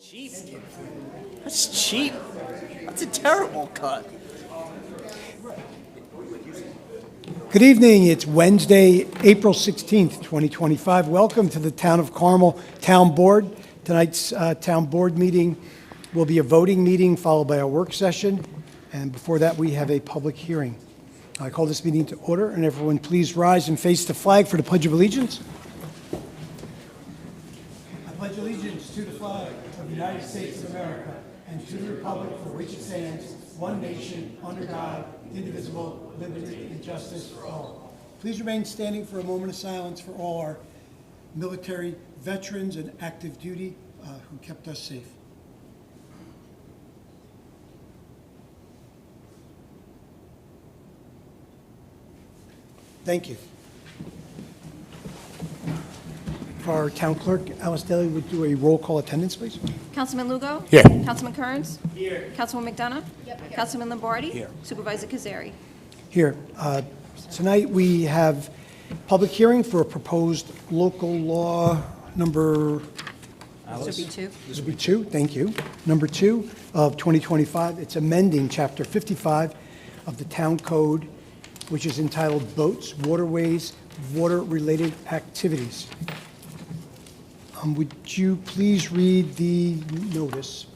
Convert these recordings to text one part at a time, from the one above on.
Cheap. That's cheap. That's a terrible cut. Good evening. It's Wednesday, April 16th, 2025. Welcome to the Town of Carmel Town Board. Tonight's Town Board meeting will be a voting meeting followed by a work session. And before that, we have a public hearing. I call this meeting to order, and everyone please rise and face the flag for the Pledge of Allegiance. I pledge allegiance to the flag of the United States of America and to the republic for which it stands, one nation, under God, indivisible, liberty and justice for all. Please remain standing for a moment of silence for all our military veterans and active duty who kept us safe. Thank you. For our town clerk, Alice Daly would do a roll call attendance, please. Councilman Lugo? Here. Councilman Kearns? Here. Councilwoman McDonough? Yep. Councilman Lombardi? Here. Supervisor Cazzari? Here. Tonight we have public hearing for a proposed local law number, This would be two. this will be two, thank you, number 2 of 2025. It's amending Chapter 55 of the Town Code, which is entitled Boats, Waterways, Water-Related Activities. Would you please read the notice?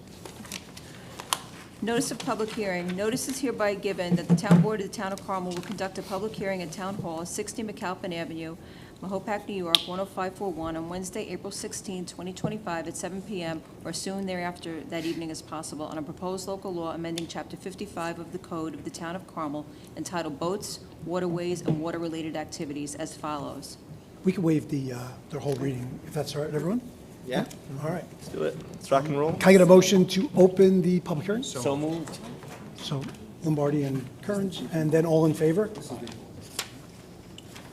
Notice of public hearing. Notice is hereby given that the Town Board of the Town of Carmel will conduct a public hearing at Town Hall, 60 McAlpin Avenue, Mahopac, New York, 10541, on Wednesday, April 16, 2025, at 7 p.m. or soon thereafter that evening as possible, on a proposed local law amending Chapter 55 of the Code of the Town of Carmel entitled Boats, Waterways, and Water-Related Activities as follows. We can waive the whole reading, if that's all right, everyone? Yeah, All right. let's do it. Let's rock and roll. Can I get a motion to open the public hearing? So moved. So Lombardi and Kearns, and then all in favor?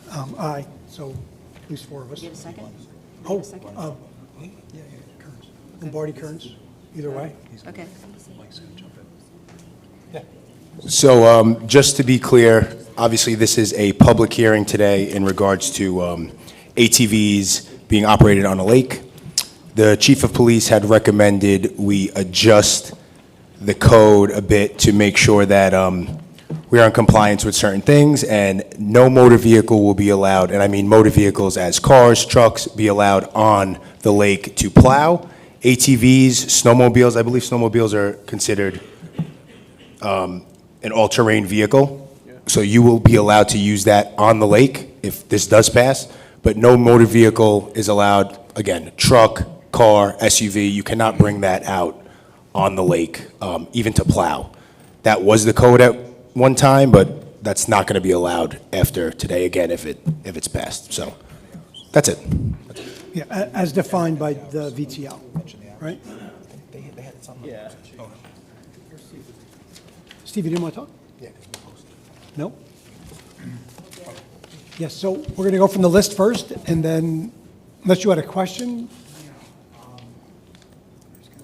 Aye, so at least 4 of us. You have a second? Oh, second? yeah, Kearns. Lombardi, Kearns, either way. Okay. So just to be clear, obviously this is a public hearing today in regards to ATVs being operated on a lake. The chief of police had recommended we adjust the code a bit to make sure that we are in compliance with certain things, and no motor vehicle will be allowed, and I mean motor vehicles as cars, trucks, be allowed on the lake to plow. ATVs, snowmobiles, I believe snowmobiles are considered an all-terrain vehicle. So you will be allowed to use that on the lake if this does pass, but no motor vehicle is allowed, again, truck, car, SUV, you cannot bring that out on the lake, even to plow. That was the code at one time, but that's not going to be allowed after today, again, if it's passed. So that's it. Yeah, as defined by the VTL, right? Yeah. Steve, you didn't want to talk? Yeah. No? Yes, so we're going to go from the list first, and then, unless you had a question?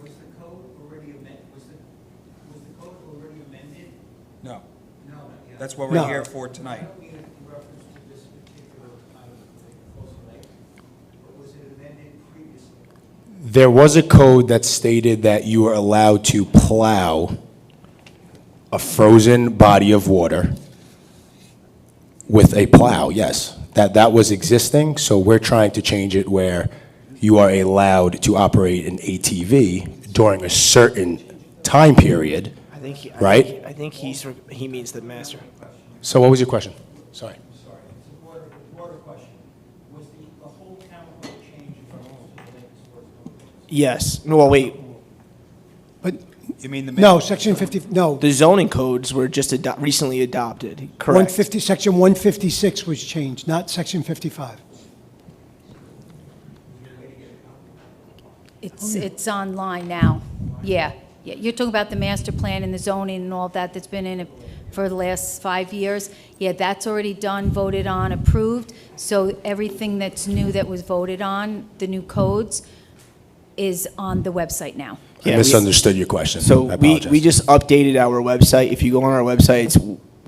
Was the code already amended? Was the code already amended? No, No. Yeah. that's what we're No. here for tonight. We had reference to this particular item, like close lake, or was it amended previously? There was a code that stated that you were allowed to plow a frozen body of water with a plow, yes. That was existing, so we're trying to change it where you are allowed to operate an ATV during a certain time period. I think he, Right? I think he means the master. So what was your question? Sorry. Sorry, it's a broader question. Was the whole town code changed from the lake sports? Yes. No, well, wait. But, You mean the no, section 50, no. The zoning codes were just recently adopted. Correct. 150, section 156 was changed, not section 55. It's online now. Yeah. You're talking about the master plan and the zoning and all that that's been in it for the last 5 years. Yeah, that's already done, voted on, approved. So everything that's new that was voted on, the new codes, is on the website now. I misunderstood your question. So I we apologize. just updated our website. If you go on our website, it's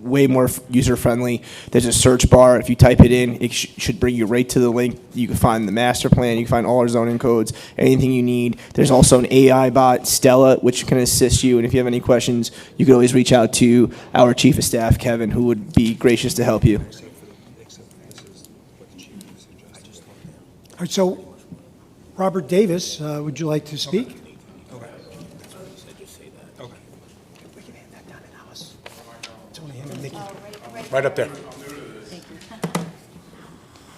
way more user-friendly. There's a search bar. If you type it in, it should bring you right to the link. You can find the master plan. You can find all our zoning codes, anything you need. There's also an AI bot, Stella, which can assist you. And if you have any questions, you can always reach out to our chief of staff, Kevin, who would be gracious to help you. All right, so, Robert Davis, would you like to speak? Right up there.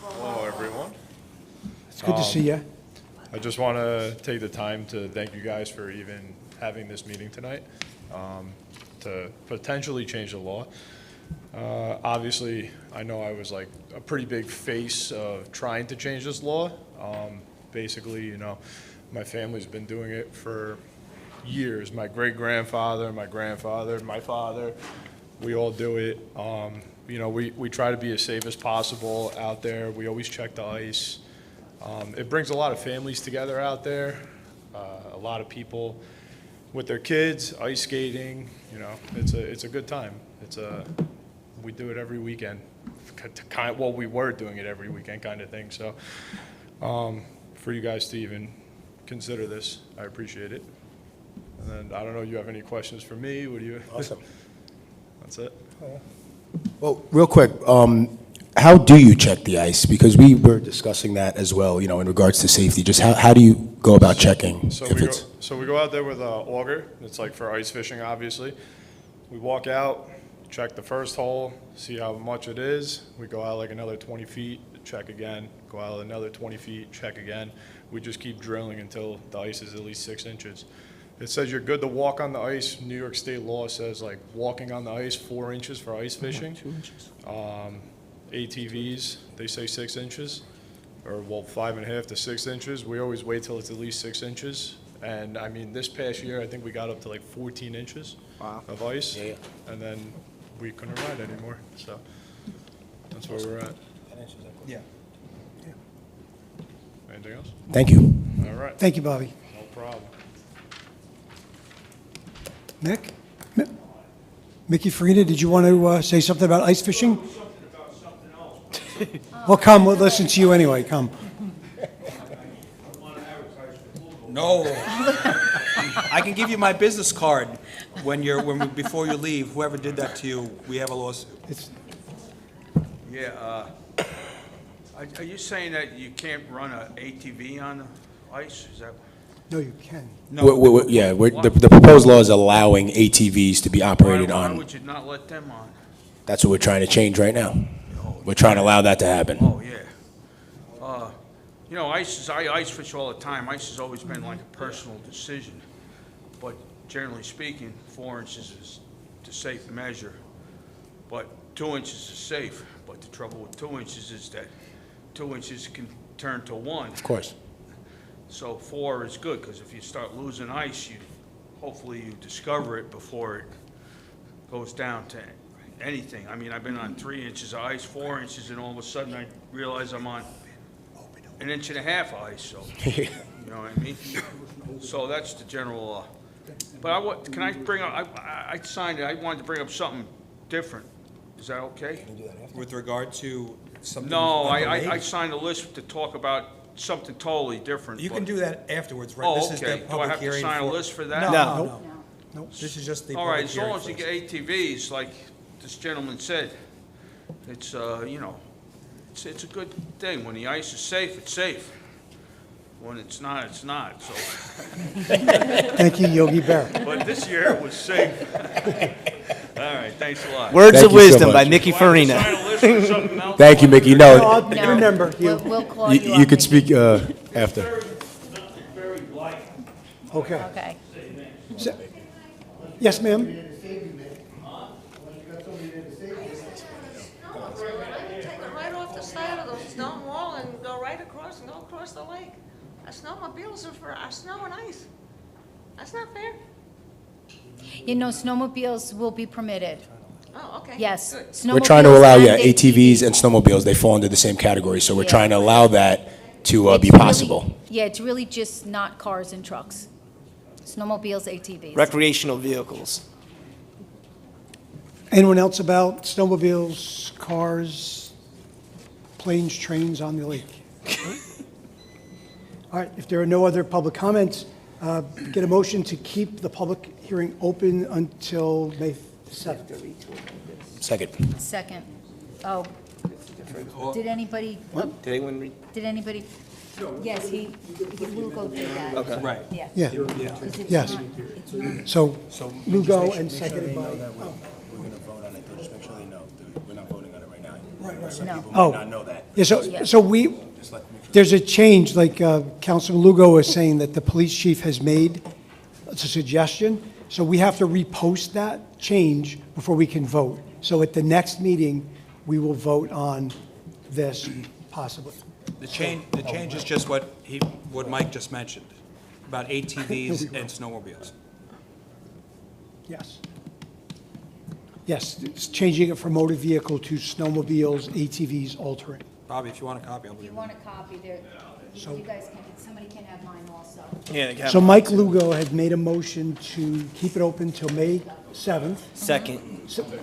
Hello, everyone. It's good to see you. I just want to take the time to thank you guys for even having this meeting tonight to potentially change the law. Obviously, I know I was like a pretty big face of trying to change this law. Basically, you know, my family's been doing it for years. My great-grandfather, my grandfather, my father, we all do it. You know, we try to be as safe as possible out there. We always check the ice. It brings a lot of families together out there, a lot of people with their kids, ice skating, you know, it's a good time. We do it every weekend, well, we were doing it every weekend kind of thing, so for you guys to even consider this, I appreciate it. And then, I don't know, you have any questions for me? What do you? Awesome. That's it. Well, real quick, how do you check the ice? Because we were discussing that as well, you know, in regards to safety. Just how do you go about checking So if we it's? go out there with an auger. It's like for ice fishing, obviously. We walk out, check the first hole, see how much it is. We go out like another 20 feet, check again. Go out another 20 feet, check again. We just keep drilling until the ice is at least 6 inches. It says you're good to walk on the ice. New York State law says like walking on the ice 4 inches for ice fishing. 2 inches. ATVs, they say 6 inches, or well, 5.5 to 6 inches. We always wait till it's at least 6 inches. And I mean, this past year, I think we got up to like 14 inches of ice. Yeah. And then we couldn't ride anymore. So that's where we're at. Yeah. Anything else? Thank you. All right. Thank you, Bobby. No problem. Mick? Mickey Farina, did you want to say something about ice fishing? Well, come, we'll listen to you anyway, come. No. I can give you my business card before you leave. Whoever did that to you, we have a lawsuit. Yeah, are you saying that you can't run an ATV on the ice? Is that? No, you can. No. The proposed law is allowing ATVs to be operated Why on. would you not let them on? That's what we're trying to change right now. We're trying to allow that to happen. Oh, yeah. You know, I ice fish all the time. Ice has always been like a personal decision. But generally speaking, 4 inches is the safe measure. But 2 inches is safe. But the trouble with 2 inches is that 2 inches can turn to 1. Of course. So 4 is good, because if you start losing ice, hopefully you discover it before it goes down to anything. I mean, I've been on 3 inches of ice, 4 inches, and all of a sudden I realize I'm on 1.5 inches of ice, so, you know what I mean? So that's the general, but can I bring up, I signed it, I wanted to bring up something different. Is that okay? With regard to something. No, like a I lake? signed a list to talk about something totally different. You can do that afterwards, right? Oh, This is the okay. Do I public have to hearing sign a for- list for that? No. This is just the All right, public as hearing. long as you first. get ATVs, like this gentleman said, it's, you know, it's a good thing. When the ice is safe, it's safe. When it's not, it's not, so. Thank you, Yogi Berra. But this year it was safe. All right, thanks a lot. Words Thank of you so wisdom by much. Mickey Do I have to Farina. sign a list for something else? Thank you, Mickey. No, I'll No. remember you. We'll call you you up. could speak after. Okay. Okay. Yes, ma'am? Take it right off the side of the stone wall and go right across and go across the lake. Our snowmobiles are for our snow and ice. That's not fair. You know, snowmobiles will be permitted. Oh, okay. Yes. Good. We're trying to Snowmobiles allow, and ATVs and snowmobiles, they fall under the same category, so we're Yeah. trying to allow that to It's be really- possible. Yeah, it's really just not cars and trucks. Snowmobiles, ATVs. Recreational vehicles. Anyone else about snowmobiles, cars, planes, trains on the lake? All right, if there are no other public comments, get a motion to keep the public hearing open until May 7th. Second. Second. Oh. Did anybody, Did anyone read? did anybody? Yes, Lugo did that. Okay. Right. Yeah. Yeah, 'Cause it's Yes. not- it's not- so Lugo Just and make sure seconded they by, know that we're going to vote on it. Just make sure they know. We're not voting on it right now. Some No. people Oh. might not know that. yeah, so we, Just let them make sure. there's a change, like Councilman Lugo was saying, that the police chief has made. It's a suggestion, so we have to repost that change before we can vote. So at the next meeting, we will vote on this, possibly. The change is just what Mike just mentioned, about ATVs and snowmobiles. Yes. Yes, it's changing it from motor vehicle to snowmobiles, ATVs, altering. Bobby, if you want a copy, I'll If leave you it. want a copy, there, you guys can, somebody can have mine also. Yeah. So Mike Lugo had made a motion to keep it open till May 7th. Second.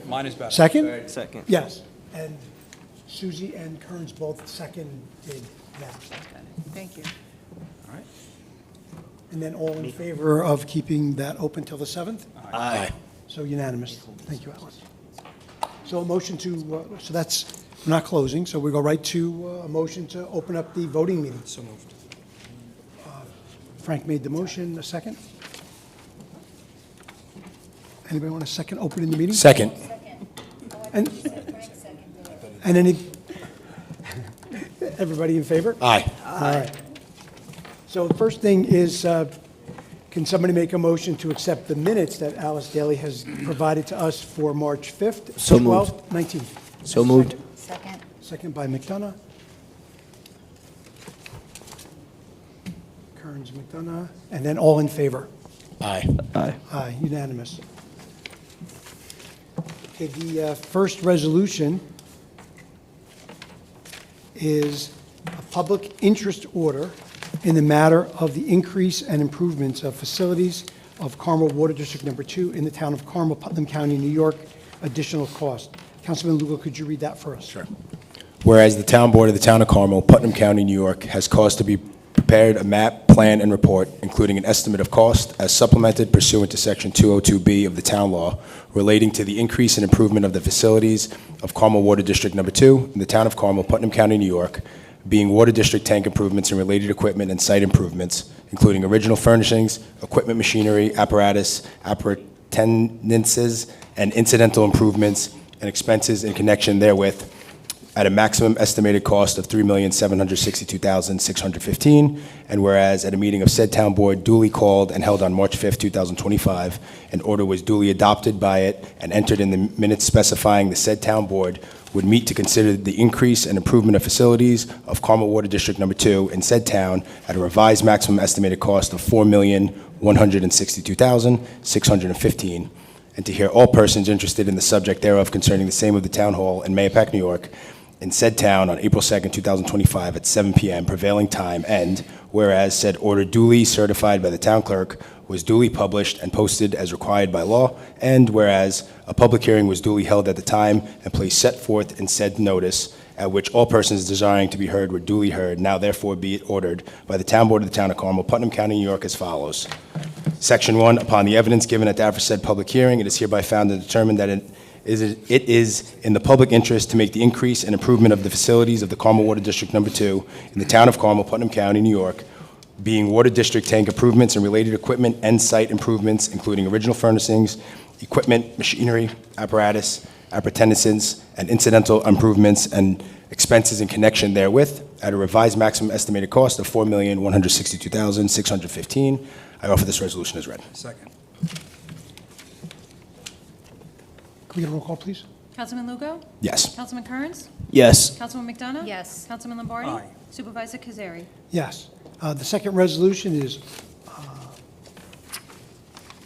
Mine is better. Second? Second. Yes. And Susie and Kearns both seconded that. Thank you. All right. And then all in favor of keeping that open till the 7th? Aye. So unanimous. Thank you, Alice. So a motion to, so that's, we're not closing, so we go right to a motion to open up the voting meeting. So moved. Frank made the motion, a second? Anybody want a second opening the meeting? Second. And, and any, everybody in favor? Aye. All right. So the first thing is, can somebody make a motion to accept the minutes that Alice Daly has provided to us for March 5th? So moved. 12th, 19th? So moved. Second. Second by McDonough. Kearns, McDonough, and then all in favor? Aye. Aye. Aye, unanimous. Okay, the first resolution is a public interest order in the matter of the increase and improvements of facilities of Carmel Water District Number 2 in the town of Carmel, Putnam County, New York, additional cost. Councilman Lugo, could you read that for us? Sure. Whereas the town board of the town of Carmel, Putnam County, New York, has caused to be prepared a map, plan, and report, including an estimate of cost as supplemented pursuant to Section 202B of the town law relating to the increase and improvement of the facilities of Carmel Water District Number 2 in the town of Carmel, Putnam County, New York, being water district tank improvements and related equipment and site improvements, including original furnishings, equipment, machinery, apparatus, appurtenances, and incidental improvements and expenses in connection therewith, at a maximum estimated cost of $3,762,615, and whereas at a meeting of said town board duly called and held on March 5th, 2025, an order was duly adopted by it and entered in the minutes specifying the said town board would meet to consider the increase and improvement of facilities of Carmel Water District Number 2 in said town at a revised maximum estimated cost of $4,162,615, and to hear all persons interested in the subject thereof concerning the same of the town hall in Mahopac, New York, in said town on April 2nd, 2025 at 7 p.m. prevailing time, and whereas said order duly certified by the town clerk was duly published and posted as required by law, and whereas a public hearing was duly held at the time and place set forth in said notice, at which all persons desiring to be heard were duly heard, now therefore be it ordered by the town board of the town of Carmel, Putnam County, New York as follows. Section 1, upon the evidence given at the aforesaid public hearing, it is hereby found and determined that it is in the public interest to make the increase and improvement of the facilities of the Carmel Water District Number 2 in the town of Carmel, Putnam County, New York, being water district tank improvements and related equipment and site improvements, including original furnishings, equipment, machinery, apparatus, appurtenances, and incidental improvements and expenses in connection therewith, at a revised maximum estimated cost of $4,162,615. I offer this resolution as read. Second. Can we get a roll call, please? Councilman Lugo? Yes. Councilman Kearns? Yes. Councilwoman McDonough? Yes. Councilman Lombardi? Aye. Supervisor Cazzari? Yes. The second resolution is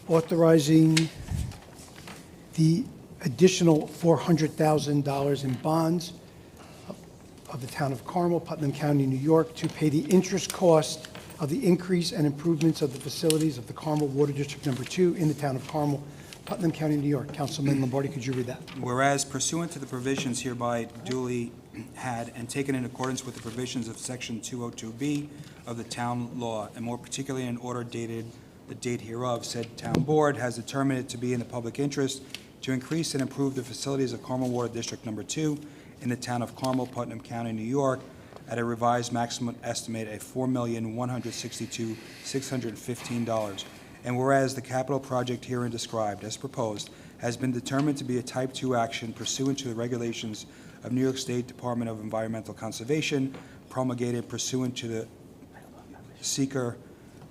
authorizing the additional $400,000 in bonds of the town of Carmel, Putnam County, New York, to pay the interest cost of the increase and improvements of the facilities of the Carmel Water District Number 2 in the town of Carmel, Putnam County, New York. Councilman Lombardi, could you read that? Whereas pursuant to the provisions hereby duly had and taken in accordance with the provisions of Section 202B of the town law, and more particularly in order dated the date hereof, said town board has determined it to be in the public interest to increase and improve the facilities of Carmel Water District Number 2 in the town of Carmel, Putnam County, New York, at a revised maximum estimate of $4,162,615. And whereas the capital project herein described as proposed has been determined to be a Type 2 action pursuant to the regulations of New York State Department of Environmental Conservation promulgated pursuant to the seeker,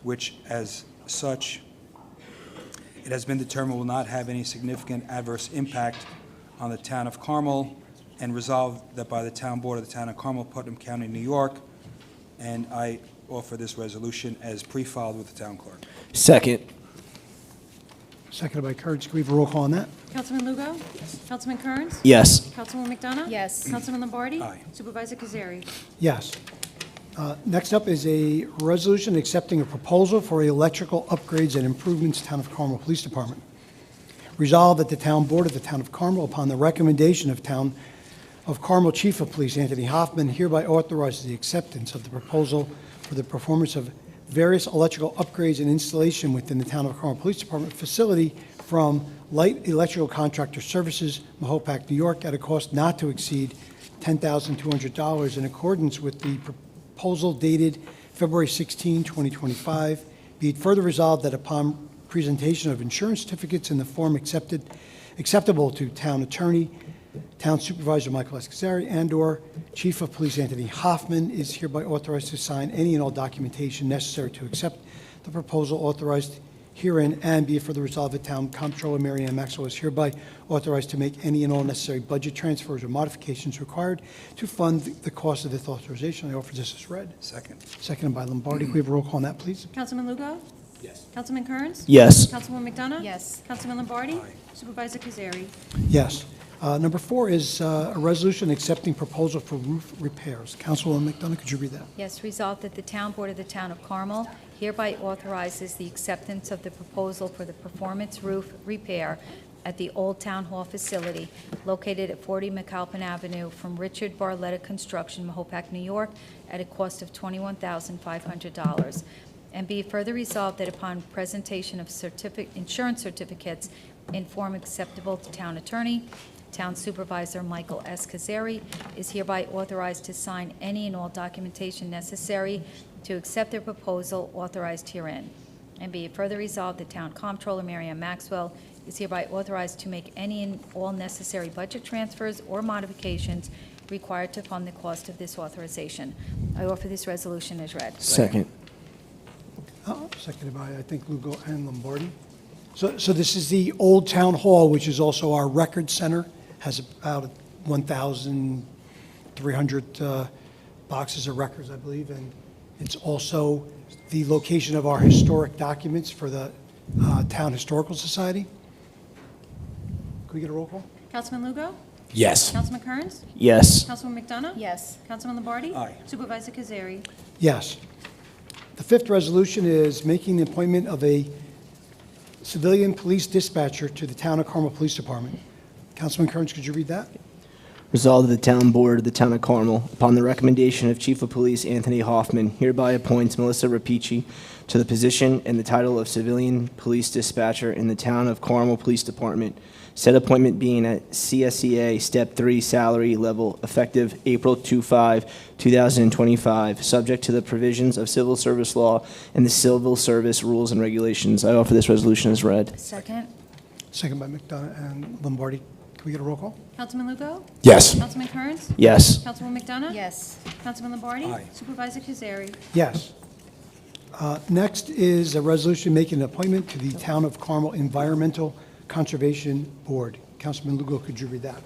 which as such it has been determined will not have any significant adverse impact on the town of Carmel, and resolved that by the town board of the town of Carmel, Putnam County, New York, and I offer this resolution as pre-filed with the town clerk. Second. Seconded by Kearns. Can we have a roll call on that? Councilman Lugo? Councilman Kearns? Yes. Councilwoman McDonough? Yes. Councilman Lombardi? Aye. Supervisor Cazzari? Yes. Next up is a resolution accepting a proposal for electrical upgrades and improvements Town of Carmel Police Department. Resolved that the Town Board of the Town of Carmel, upon the recommendation of Town of Carmel Chief of Police Anthony Hoffman, hereby authorizes the acceptance of the proposal for the performance of various electrical upgrades and installation within the Town of Carmel Police Department facility from Light Electrical Contractor Services, Mahopac, New York, at a cost not to exceed $10,200 in accordance with the proposal dated February 16, 2025. Be it further resolved that upon presentation of insurance certificates in the form acceptable to Town Attorney, Town Supervisor Michael S. Cazzari, and/or Chief of Police Anthony Hoffman is hereby authorized to sign any and all documentation necessary to accept the proposal authorized herein, and be it further resolved that Town Comptroller Mary Ann Maxwell is hereby authorized to make any and all necessary budget transfers or modifications required to fund the cost of this authorization. I offer this as read. Second. Seconded by Lombardi. Can we have a roll call on that, please? Councilman Lugo? Yes. Councilman Kearns? Yes. Councilwoman McDonough? Yes. Councilman Lombardi? Aye. Supervisor Cazzari? Yes. Number 4 is a resolution accepting proposal for roof repairs. Councilwoman McDonough, could you read that? Yes, resolved that the Town Board of the Town of Carmel hereby authorizes the acceptance of the proposal for the performance roof repair at the Old Town Hall facility located at 40 McAlpin Avenue from Richard Barletta Construction, Mahopac, New York, at a cost of $21,500. And be further resolved that upon presentation of insurance certificates in form acceptable to Town Attorney, Town Supervisor Michael S. Cazzari is hereby authorized to sign any and all documentation necessary to accept the proposal authorized herein. And be it further resolved, the Town Comptroller Mary Ann Maxwell is hereby authorized to make any and all necessary budget transfers or modifications required to fund the cost of this authorization. I offer this resolution as read. Second. Seconded by, I think, Lugo and Lombardi. So this is the Old Town Hall, which is also our record center, has about 1,300 boxes of records, I believe, and it's also the location of our historic documents for the Town Historical Society. Can we get a roll call? Councilman Lugo? Yes. Councilman Kearns? Yes. Councilwoman McDonough? Yes. Councilman Lombardi? Aye. Supervisor Cazzari? Yes. The 5th resolution is making the appointment of a civilian police dispatcher to the Town of Carmel Police Department. Councilman Kearns, could you read that? Resolved that the Town Board of the Town of Carmel, upon the recommendation of Chief of Police Anthony Hoffman, hereby appoints Melissa Rapici to the position and the title of Civilian Police Dispatcher in the Town of Carmel Police Department, said appointment being at CSEA Step 3 salary level effective April 2025, subject to the provisions of civil service law and the civil service rules and regulations. I offer this resolution as read. Second? Second by McDonough and Lombardi. Can we get a roll call? Councilman Lugo? Yes. Councilman Kearns? Yes. Councilwoman McDonough? Yes. Councilman Lombardi? Aye. Supervisor Cazzari? Yes. Next is a resolution making an appointment to the Town of Carmel Environmental Conservation Board. Councilman Lugo, could you read that?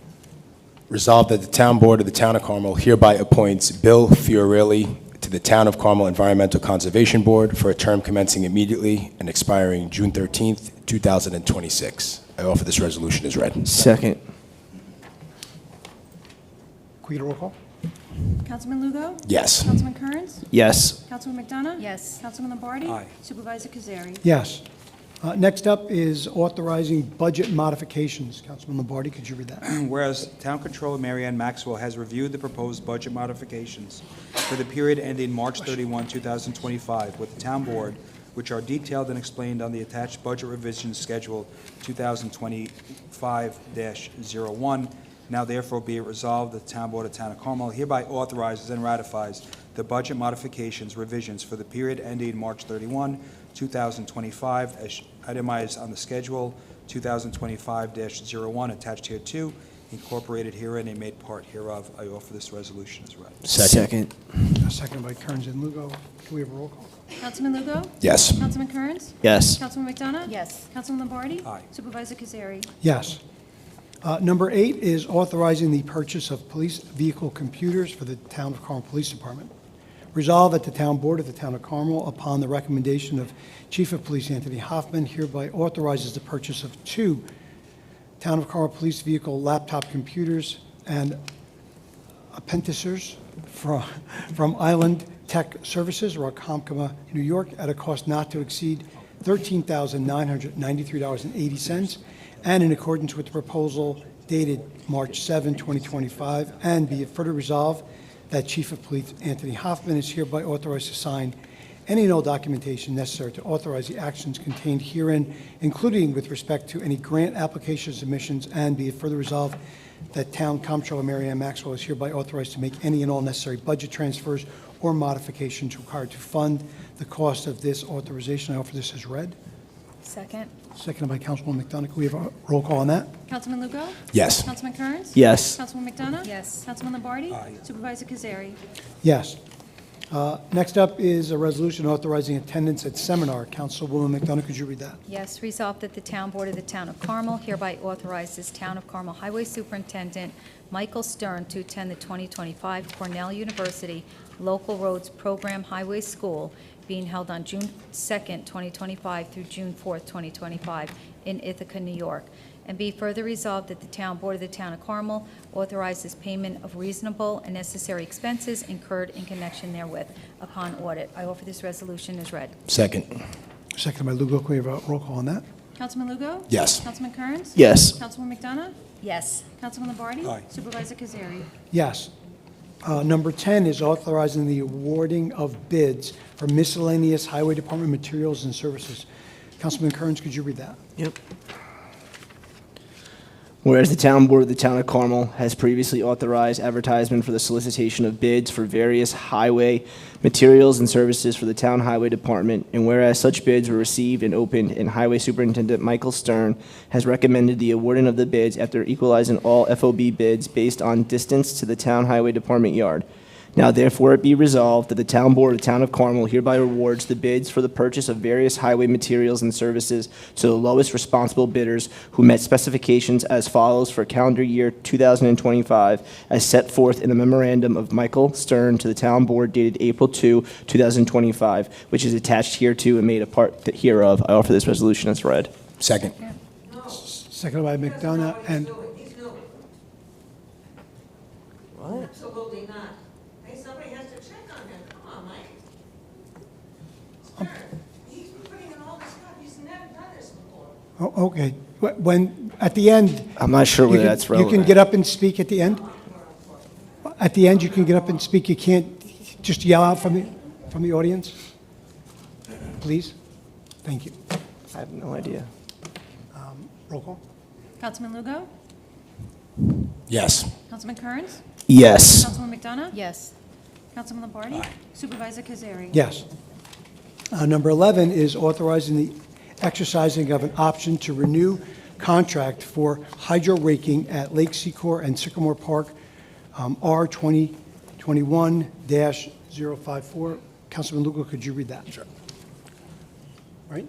Resolved that the Town Board of the Town of Carmel hereby appoints Bill Fiorilli to the Town of Carmel Environmental Conservation Board for a term commencing immediately and expiring June 13th, 2026. I offer this resolution as read. Second. Can we get a roll call? Councilman Lugo? Yes. Councilman Kearns? Yes. Councilwoman McDonough? Yes. Councilman Lombardi? Aye. Supervisor Cazzari? Yes. Next up is authorizing budget modifications. Councilman Lombardi, could you read that? Whereas Town Controller Mary Ann Maxwell has reviewed the proposed budget modifications for the period ending March 31, 2025 with the Town Board, which are detailed and explained on the attached Budget Revision Schedule 2025-01. Now therefore be it resolved that the Town Board of Town of Carmel hereby authorizes and ratifies the budget modifications revisions for the period ending March 31, 2025, as itemized on the schedule 2025-01, attached here too, incorporated herein and made part hereof. I offer this resolution as read. Second. Seconded by Kearns and Lugo. Can we have a roll call? Councilman Lugo? Yes. Councilman Kearns? Yes. Councilman McDonough? Yes. Councilman Lombardi? Aye. Supervisor Cazzari? Yes. Number 8 is authorizing the purchase of police vehicle computers for the Town of Carmel Police Department. Resolved that the Town Board of the Town of Carmel, upon the recommendation of Chief of Police Anthony Hoffman, hereby authorizes the purchase of 2 Town of Carmel Police Vehicle laptop computers and appenticers from Island Tech Services, Ronkonkoma, New York, at a cost not to exceed $13,993.80, and in accordance with the proposal dated March 7, 2025, and be it further resolved that Chief of Police Anthony Hoffman is hereby authorized to sign any and all documentation necessary to authorize the actions contained herein, including with respect to any grant application submissions, and be it further resolved that Town Comptroller Mary Ann Maxwell is hereby authorized to make any and all necessary budget transfers or modifications required to fund the cost of this authorization. I offer this as read. Second. Seconded by Councilwoman McDonough. Can we have a roll call on that? Councilman Lugo? Yes. Councilman Kearns? Yes. Councilman McDonough? Yes. Councilman Lombardi? Aye. Supervisor Cazzari? Yes. Next up is a resolution authorizing attendance at seminar. Councilwoman McDonough, could you read that? Yes, resolved that the Town Board of the Town of Carmel hereby authorizes Town of Carmel Highway Superintendent Michael Stern to attend the 2025 Cornell University Local Roads Program Highway School being held on June 2nd, 2025 through June 4th, 2025 in Ithaca, New York. And be further resolved that the Town Board of the Town of Carmel authorizes payment of reasonable and necessary expenses incurred in connection therewith upon audit. I offer this resolution as read. Second. Seconded by Lugo. Can we have a roll call on that? Councilman Lugo? Yes. Councilman Kearns? Yes. Councilwoman McDonough? Yes. Councilman Lombardi? Aye. Supervisor Cazzari? Yes. Number 10 is authorizing the awarding of bids for miscellaneous Highway Department materials and services. Councilman Kearns, could you read that? Yep. Whereas the Town Board of the Town of Carmel has previously authorized advertisement for the solicitation of bids for various highway materials and services for the Town Highway Department, and whereas such bids were received and opened, and Highway Superintendent Michael Stern has recommended the awarding of the bids after equalizing all FOB bids based on distance to the Town Highway Department yard. Now therefore it be resolved that the Town Board of the Town of Carmel hereby awards the bids for the purchase of various highway materials and services to the lowest responsible bidders who met specifications as follows for calendar year 2025, as set forth in the memorandum of Michael Stern to the Town Board dated April 2, 2025, which is attached hereto and made a part hereof. I offer this resolution as read. Second. Seconded by McDonough and He's new. What? Absolutely not. Hey, somebody has to check on him. Come on, Mike. Stern, he's been putting in all this stuff. He's never done this before. Oh, okay. When, at the end... I'm not sure you whether can- that's relevant. You can get up and speak at the end? At the end, you can get up and speak. You can't just yell out from the audience? Please? Thank you. I have no idea. Roll call? Councilman Lugo? Yes. Councilman Kearns? Yes. Councilwoman McDonough? Yes. Councilman Lombardi? Supervisor Cazzari? Yes. Number 11 is authorizing the exercising of an option to renew contract for hydro raking at Lake Secor and Sycamore Park, R 2021-054. Councilman Lugo, could you read that? Sure. Right?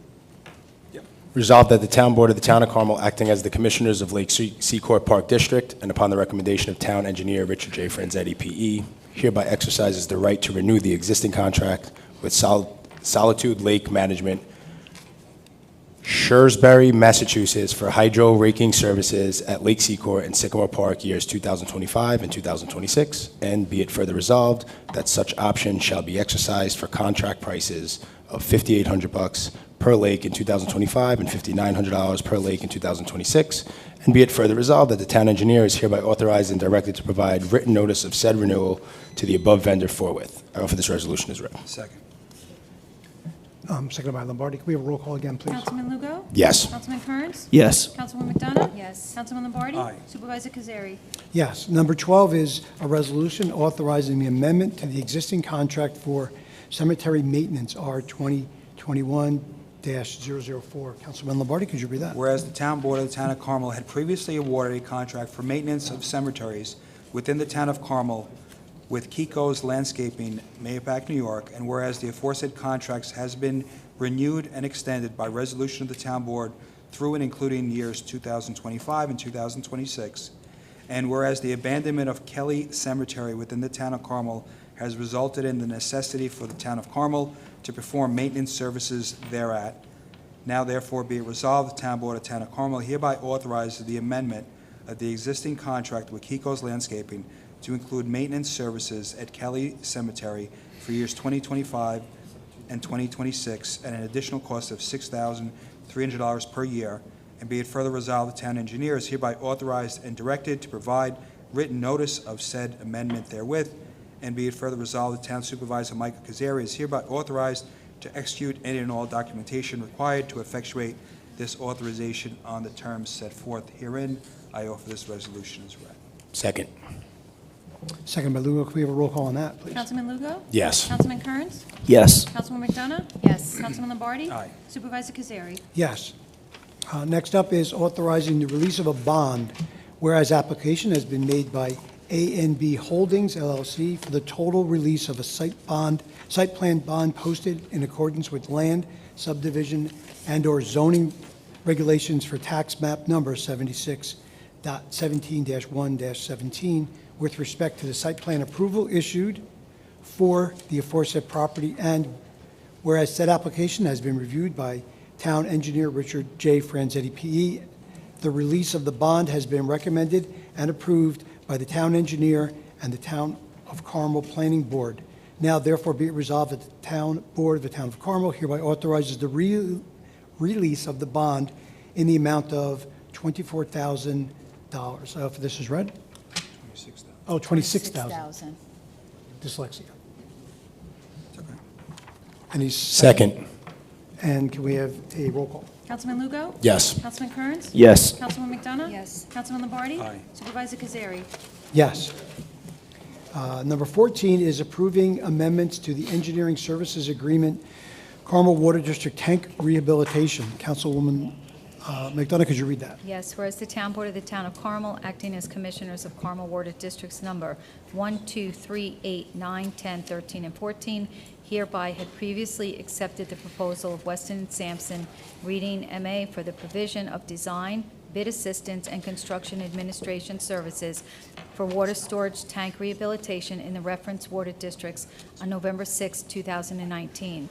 Resolved that the Town Board of the Town of Carmel, acting as the Commissioners of Lake Secord Park District, and upon the recommendation of Town Engineer Richard J. Franzetti, P.E., hereby exercises the right to renew the existing contract with Solitude Lake Management, Shrewsbury, Massachusetts, for hydro raking services at Lake Secord and Sycamore Park years 2025 and 2026, and be it further resolved that such option shall be exercised for contract prices of $5,800 per lake in 2025 and $5,900 per lake in 2026. And be it further resolved that the town engineer is hereby authorized and directed to provide written notice of said renewal to the above vendor forthwith. I offer this resolution as read. Second. Seconded by Lombardi. Can we have a roll call again, please? Councilman Lugo? Yes. Councilman Kearns? Yes. Councilwoman McDonough? Yes. Councilman Lombardi? Aye. Supervisor Cazzari? Yes. Number 12 is a resolution authorizing the amendment to the existing contract for cemetery maintenance, R 2021-004. Councilman Lombardi, could you read that? Whereas the Town Board of the Town of Carmel had previously awarded a contract for maintenance of cemeteries within the Town of Carmel with Kiko's Landscaping, Mahopac, New York, and whereas the aforesaid contracts has been renewed and extended by resolution of the Town Board through and including years 2025 and 2026, and whereas the abandonment of Kelly Cemetery within the Town of Carmel has resulted in the necessity for the Town of Carmel to perform maintenance services thereat, now therefore be it resolved, the Town Board of the Town of Carmel hereby authorizes the amendment of the existing contract with Kiko's Landscaping to include maintenance services at Kelly Cemetery for years 2025 and 2026 at an additional cost of $6,300 per year, and be it further resolved, the town engineer is hereby authorized and directed to provide written notice of said amendment therewith, and be it further resolved, the town supervisor, Michael Cazzari, is hereby authorized to execute any and all documentation required to effectuate this authorization on the terms set forth herein. I offer this resolution as read. Second. Seconded by Lugo. Can we have a roll call on that, please? Councilman Lugo? Yes. Councilman Kearns? Yes. Councilwoman McDonough? Yes. Councilman Lombardi? Aye. Supervisor Cazzari? Yes. Next up is authorizing the release of a bond, whereas application has been made by A&B Holdings LLC for the total release of a site plan bond posted in accordance with land, subdivision, and/or zoning regulations for tax map number 76.17-1-17 with respect to the site plan approval issued for the aforesaid property, and whereas said application has been reviewed by Town Engineer Richard J. Franzetti, P.E., the release of the bond has been recommended and approved by the Town Engineer and the Town of Carmel Planning Board. Now therefore be it resolved that the Town Board of the Town of Carmel hereby authorizes the release of the bond in the amount of $24,000. For this is read? 26,000. Oh, 26,000. 6,000. Dyslexia. It's okay. And he's Second. And can we have a roll call? Councilman Lugo? Yes. Councilman Kearns? Yes. Councilwoman McDonough? Yes. Councilman Lombardi? Aye. Supervisor Cazzari? Yes. Number 14 is approving amendments to the engineering services agreement, Carmel Water District Tank Rehabilitation. Councilwoman McDonough, could you read that? Yes, whereas the Town Board of the Town of Carmel, acting as Commissioners of Carmel Water Districts number 1, 2, 3, 8, 9, 10, 13, and 14, hereby had previously accepted the proposal of Weston and Sampson Reading M.A. for the provision of design, bid assistance, and construction administration services for water storage tank rehabilitation in the reference water districts on November 6, 2019.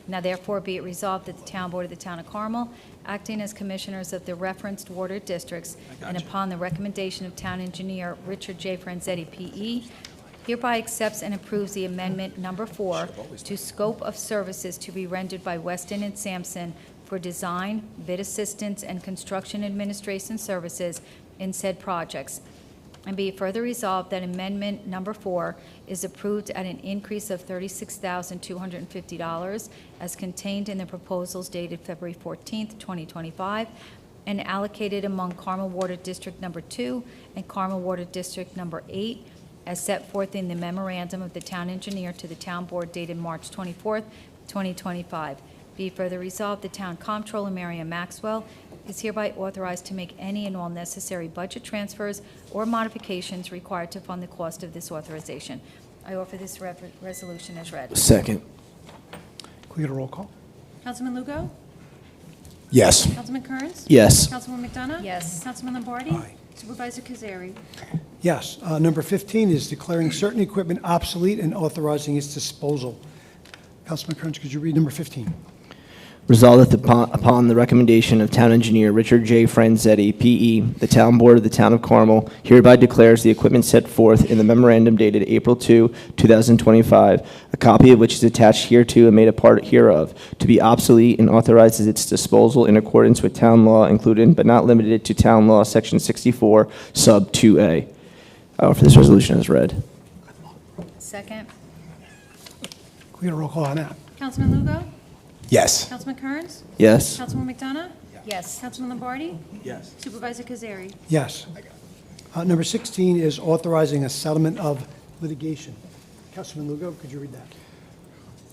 Now therefore be it resolved that the Town Board of the Town of Carmel, acting as Commissioners of the referenced water districts, and upon the recommendation of Town Engineer Richard J. Franzetti, P.E., hereby accepts and approves the amendment number 4 to scope of services to be rendered by Weston and Sampson for design, bid assistance, and construction administration services in said projects. And be it further resolved that amendment number 4 is approved at an increase of $36,250 as contained in the proposals dated February 14th, 2025, and allocated among Carmel Water District number 2 and Carmel Water District number 8 as set forth in the memorandum of the Town Engineer to the Town Board dated March 24th, 2025. Be it further resolved, the Town Comptroller, Miriam Maxwell, is hereby authorized to make any and all necessary budget transfers or modifications required to fund the cost of this authorization. I offer this resolution as read. Second. Can we get a roll call? Councilman Lugo? Yes. Councilman Kearns? Yes. Councilwoman McDonough? Yes. Councilman Lombardi? Aye. Supervisor Cazzari? Yes. Number 15 is declaring certain equipment obsolete and authorizing its disposal. Councilman Kearns, could you read number 15? Resolved that upon the recommendation of Town Engineer Richard J. Franzetti, P.E., the Town Board of the Town of Carmel hereby declares the equipment set forth in the memorandum dated April 2, 2025, a copy of which is attached hereto and made a part hereof, to be obsolete and authorizes its disposal in accordance with town law, including but not limited to Town Law, Section 64, Sub 2A. I offer this resolution as read. Second. Can we get a roll call on that? Councilman Lugo? Yes. Councilman Kearns? Yes. Councilwoman McDonough? Yes. Councilman Lombardi? Yes. Supervisor Cazzari? Yes. Number 16 is authorizing a settlement of litigation. Councilman Lugo, could you read that?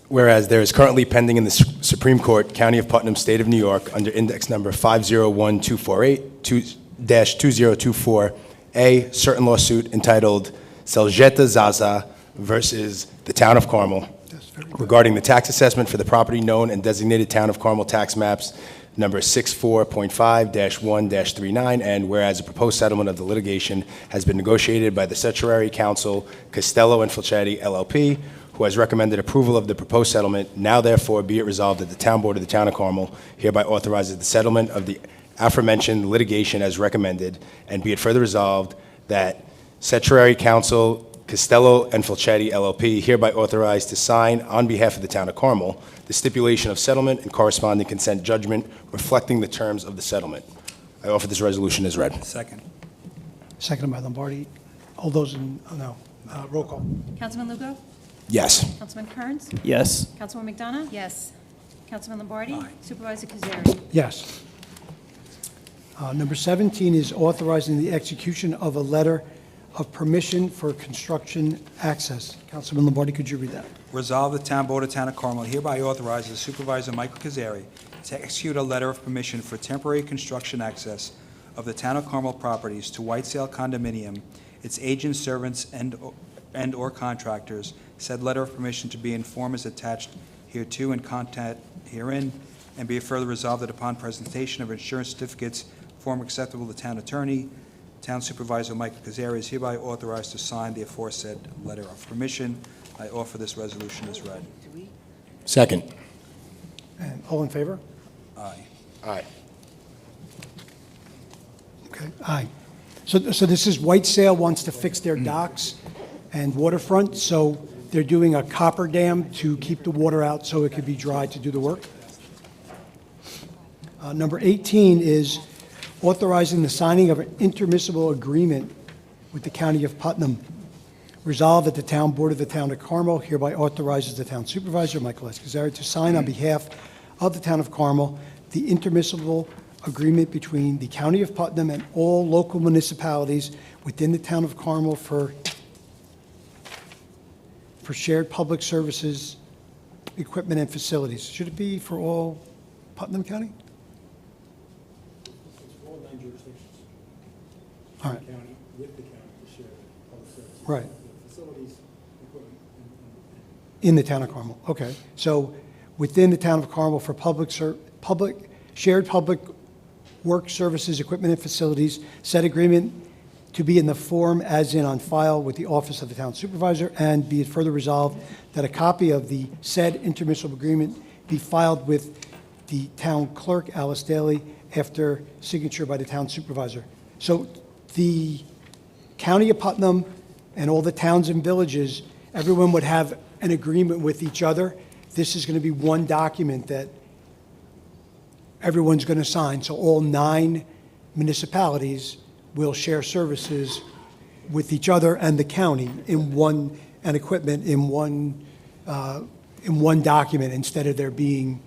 Whereas there is currently pending in the Supreme Court, County of Putnam, State of New York, under index number 501248-2024A, certain lawsuit entitled Seljeta Zaza versus the Town of Carmel regarding the tax assessment for the property known and designated Town of Carmel tax maps number 64.5-1-39, and whereas a proposed settlement of the litigation has been negotiated by the Certiorari Council Costello and Falcetti LLP, who has recommended approval of the proposed settlement, now therefore be it resolved that the Town Board of the Town of Carmel hereby authorizes the settlement of the aforementioned litigation as recommended, and be it further resolved that Certiorari Council Costello and Falcetti LLP hereby authorized to sign on behalf of the Town of Carmel the stipulation of settlement and corresponding consent judgment reflecting the terms of the settlement. I offer this resolution as read. Second. Seconded by Lombardi. All those in, roll call. Councilman Lugo? Yes. Councilman Kearns? Yes. Councilwoman McDonough? Yes. Councilman Lombardi? Aye. Supervisor Cazzari? Yes. Number 17 is authorizing the execution of a letter of permission for construction access. Councilman Lombardi, could you read that? Resolve the Town Board of Town of Carmel hereby authorizes Supervisor Michael Cazzari to execute a letter of permission for temporary construction access of the Town of Carmel properties to Whitesale Condominium, its agents, servants, and/or contractors. Said letter of permission to be in form as attached hereto and content herein, and be it further resolved that upon presentation of insurance certificates, form acceptable to the town attorney, Town Supervisor Michael Cazzari is hereby authorized to sign the aforesaid letter of permission. I offer this resolution as read. Second. And all in favor? Aye. Aye. Okay, aye. So this is Whitesale wants to fix their docks and waterfront, so they're doing a copper dam to keep the water out so it could be dry to do the work. Number 18 is authorizing the signing of an intermissible agreement with the County of Putnam. Resolved that the Town Board of the Town of Carmel hereby authorizes the Town Supervisor, Michael S. Cazzari, to sign on behalf of the Town of Carmel the intermissible agreement between the County of Putnam and all local municipalities within the Town of Carmel for shared public services, equipment, and facilities. Should it be for all Putnam County? All right. Right. In the Town of Carmel, okay. So within the Town of Carmel for shared public work services, equipment, and facilities, said agreement to be in the form as in on file with the Office of the Town Supervisor, and be it further resolved that a copy of the said intermunicipal agreement be filed with the Town Clerk, Alice Daly, after signature by the Town Supervisor. So the County of Putnam and all the towns and villages, everyone would have an agreement with each other. This is going to be one document that everyone's going to sign. So all 9 municipalities will share services with each other and the county in one, and equipment in one document, instead of there being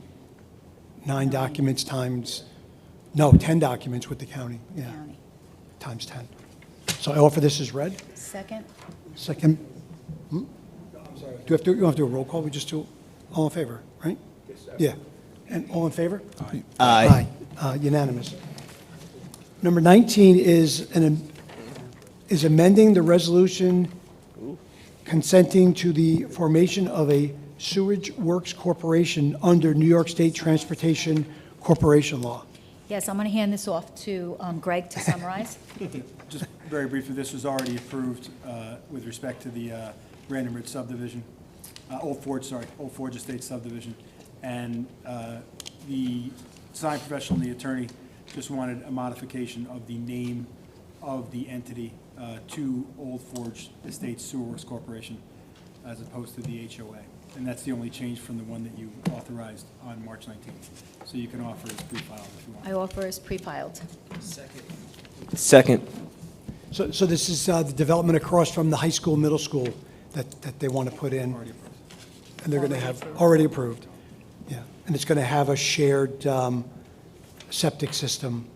9 documents times, no, 10 documents with the county, yeah, County. times 10. So I offer this as read. Second. Second. Do you don't have to do a roll call? We just do all in favor, right? Yeah. And all in favor? Aye. Aye. Unanimous. Number 19 is amending the resolution consenting to the formation of a sewage works corporation under New York State Transportation Corporation Law. Yes, I'm going to hand this off to Greg to summarize. Just very briefly, this was already approved with respect to the Brandon Ridge subdivision, Old Forge Estate subdivision. And the design professional and the attorney just wanted a modification of the name of the entity to Old Forge Estates Sewer Works Corporation as opposed to the HOA. And that's the only change from the one that you authorized on March 19th. So you can offer as pre-filed if you want. I offer as pre-filed. Second. So this is the development across from the high school, middle school that they want to put in. Already approved. And they're going to have, already approved. Yeah. And it's going to have a shared septic system.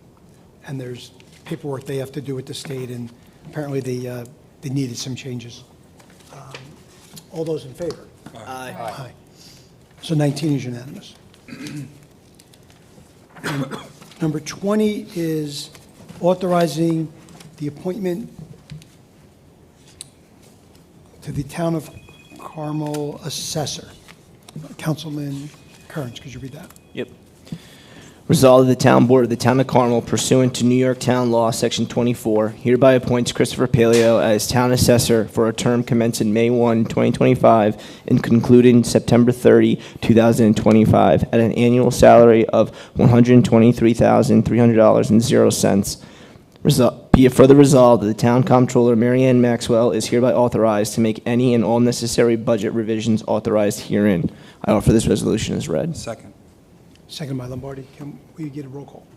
And there's paperwork they have to do with the state, and apparently they needed some changes. All those in favor? Aye. Aye. So 19 is unanimous. And number 20 is authorizing the appointment to the Town of Carmel Assessor. Councilman Kearns, could you read that? Yep. Resolved that the Town Board of the Town of Carmel, pursuant to New York Town Law, Section 24, hereby appoints Christopher Paleo as Town Assessor for a term commencing May 1, 2025, and concluding September 30, 2025, at an annual salary of $123,300.00. Be it further resolved that the Town Comptroller, Mary Ann Maxwell, is hereby authorized to make any and all necessary budget revisions authorized herein. I offer this resolution as read. Second. Second by Lombardi. Can we get a roll call?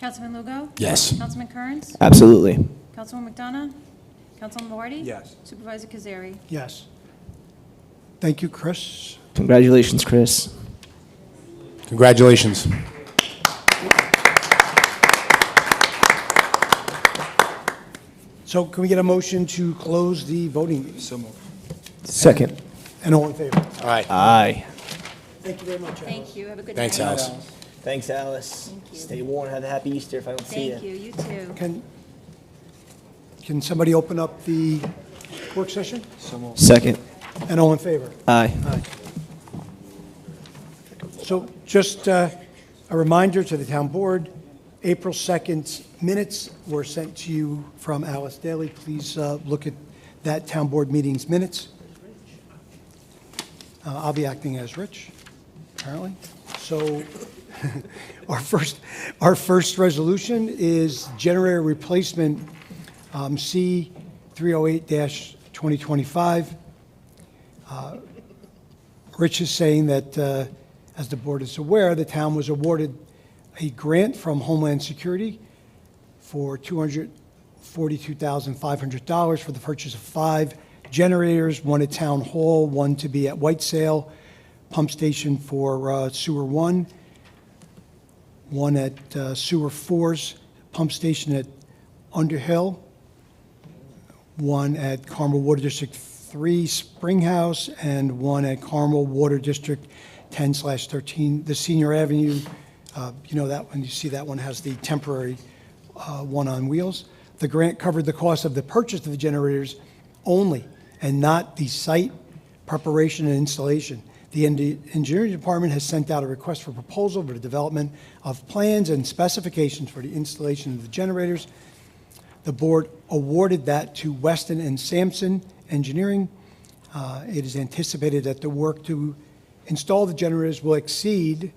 Councilman Lugo? Yes. Councilman Kearns? Absolutely. Councilwoman McDonough? Councilman Lombardi? Yes. Supervisor Cazzari? Yes. Thank you, Chris. Congratulations, Chris. Congratulations. So can we get a motion to close the voting meeting? So moved. Second. And all in favor? All right. Aye. Thank you very much. Alice. Thank you. Have a good night. Thanks, Alice. Thanks, Alice. Thank you. Stay warm. Have a happy Easter if I don't see Thank you. You too. Can somebody open up the work session? So moved. Second. And all in favor? Aye. So just a reminder to the town board, April 2nd minutes were sent to you from Alice Daly. Please look at that town board meeting's minutes. I'll be acting as Rich, apparently. So our first resolution is generator replacement, C 308-2025. Rich is saying that, as the board is aware, the town was awarded a grant from Homeland Security for $242,500 for the purchase of 5 generators, one at Town Hall, one to be at White Sale, pump station for Sewer 1, one at Sewer 4's pump station at Underhill, one at Carmel Water District 3 Springhouse, and one at Carmel Water District 10/13, the Senior Avenue. You know that one, you see that one has the temporary one on wheels. The grant covered the cost of the purchase of the generators only, and not the site preparation and installation. The engineering department has sent out a request for proposal for the development of plans and specifications for the installation of the generators. The board awarded that to Weston and Sampson Engineering. It is anticipated that the work to install the generators will exceed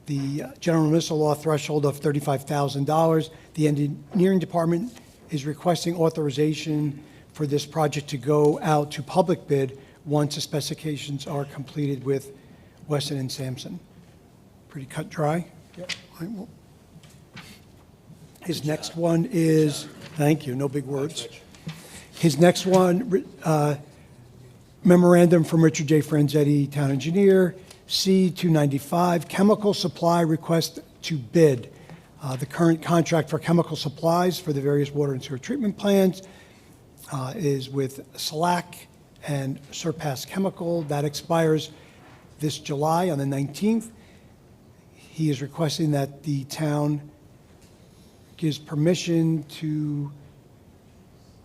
the general municipal law threshold of $35,000. The engineering department is requesting authorization for this project to go out to public bid once the specifications are completed with Weston and Sampson. Pretty cut dry? Yep. His next one is, thank you, no big words. His next one, memorandum from Richard J. Franzetti, town engineer, C-295, chemical supply request to bid. The current contract for chemical supplies for the various water and sewer treatment plants is with Slack and Surpass Chemical. That expires this July on the 19th. He is requesting that the town gives permission to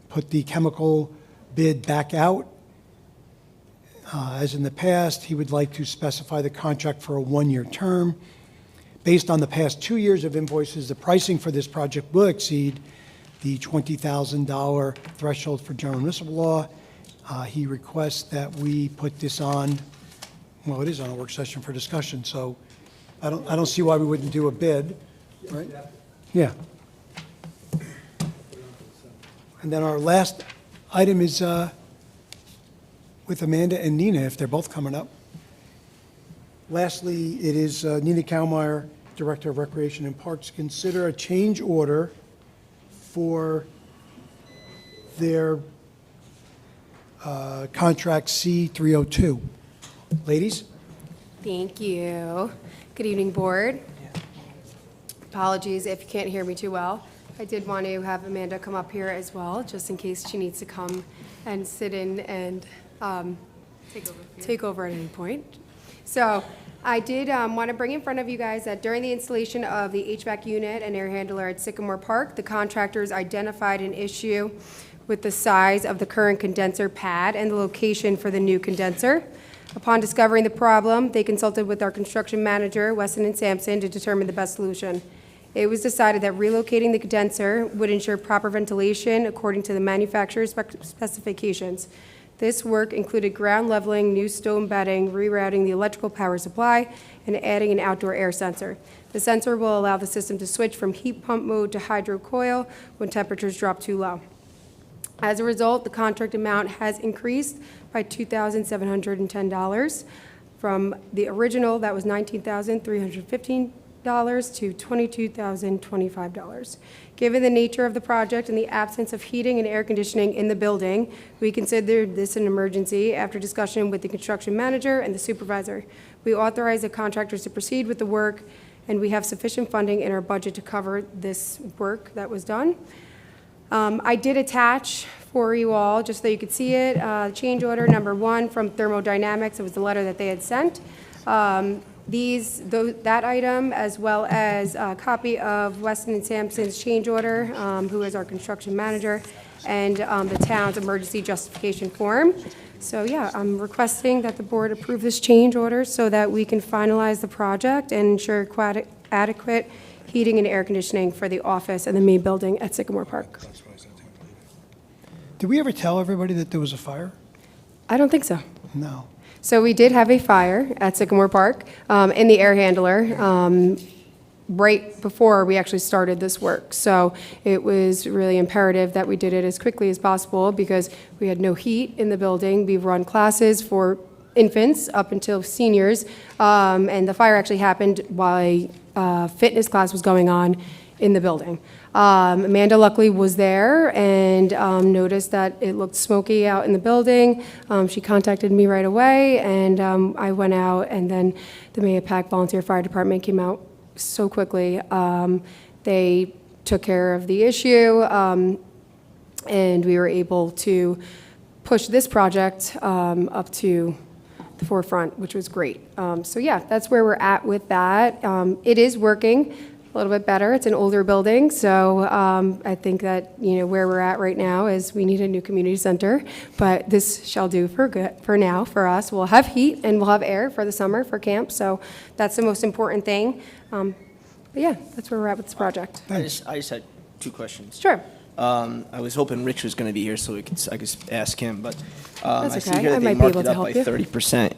put the chemical bid back out. As in the past, he would like to specify the contract for a 1-year term. Based on the past 2 years of invoices, the pricing for this project will exceed the $20,000 threshold for general municipal law. He requests that we put this on, well, it is on a work session for discussion, so I don't see why we wouldn't do a bid, right? Yeah. And then our last item is with Amanda and Nina, if they're both coming up. Lastly, it is Nina Kalmeyer, Director of Recreation and Parks, consider a change order for their contract C302. Ladies? Thank you. Good evening, Board. Apologies if you can't hear me too well. I did want to have Amanda come up here as well, just in case she needs to come and sit in and take over at any point. So I did want to bring in front of you guys that during the installation of the HVAC unit and air handler at Sycamore Park, the contractors identified an issue with the size of the current condenser pad and the location for the new condenser. Upon discovering the problem, they consulted with our construction manager, Weston and Sampson, to determine the best solution. It was decided that relocating the condenser would ensure proper ventilation according to the manufacturer's specifications. This work included ground leveling, new stone bedding, rerouting the electrical power supply, and adding an outdoor air sensor. The sensor will allow the system to switch from heat pump mode to hydro coil when temperatures drop too low. As a result, the contract amount has increased by $2,710 from the original, that was $19,315, to $22,025. Given the nature of the project and the absence of heating and air conditioning in the building, we considered this an emergency after discussion with the construction manager and the supervisor. We authorized the contractors to proceed with the work, and we have sufficient funding in our budget to cover this work that was done. I did attach for you all, just so you could see it, change order number 1 from Thermodynamics. It was the letter that they had sent. That item, as well as a copy of Weston and Sampson's change order, who is our construction manager, and the town's emergency justification form. So yeah, I'm requesting that the board approve this change order so that we can finalize the project and ensure adequate heating and air conditioning for the office and the main building at Sycamore Park. Did we ever tell everybody that there was a fire? I don't think so. No. So we did have a fire at Sycamore Park in the air handler right before we actually started this work. So it was really imperative that we did it as quickly as possible because we had no heat in the building. We run classes for infants up until seniors, and the fire actually happened while a fitness class was going on in the building. Amanda luckily was there and noticed that it looked smoky out in the building. She contacted me right away, and I went out, and then the Mahopac Volunteer Fire Department came out so quickly. They took care of the issue, and we were able to push this project up to the forefront, which was great. So yeah, that's where we're at with that. It is working a little bit better. It's an older building, so I think that, where we're at right now is we need a new community center, but this shall do for now for us. We'll have heat and we'll have air for the summer for camp, so that's the most important thing. But yeah, that's where we're at with this project. I just had 2 questions. Sure. I was hoping Rich was going to be here so I could ask him, but That's I see okay. here I that they might be marked able it to up help by you. 30%.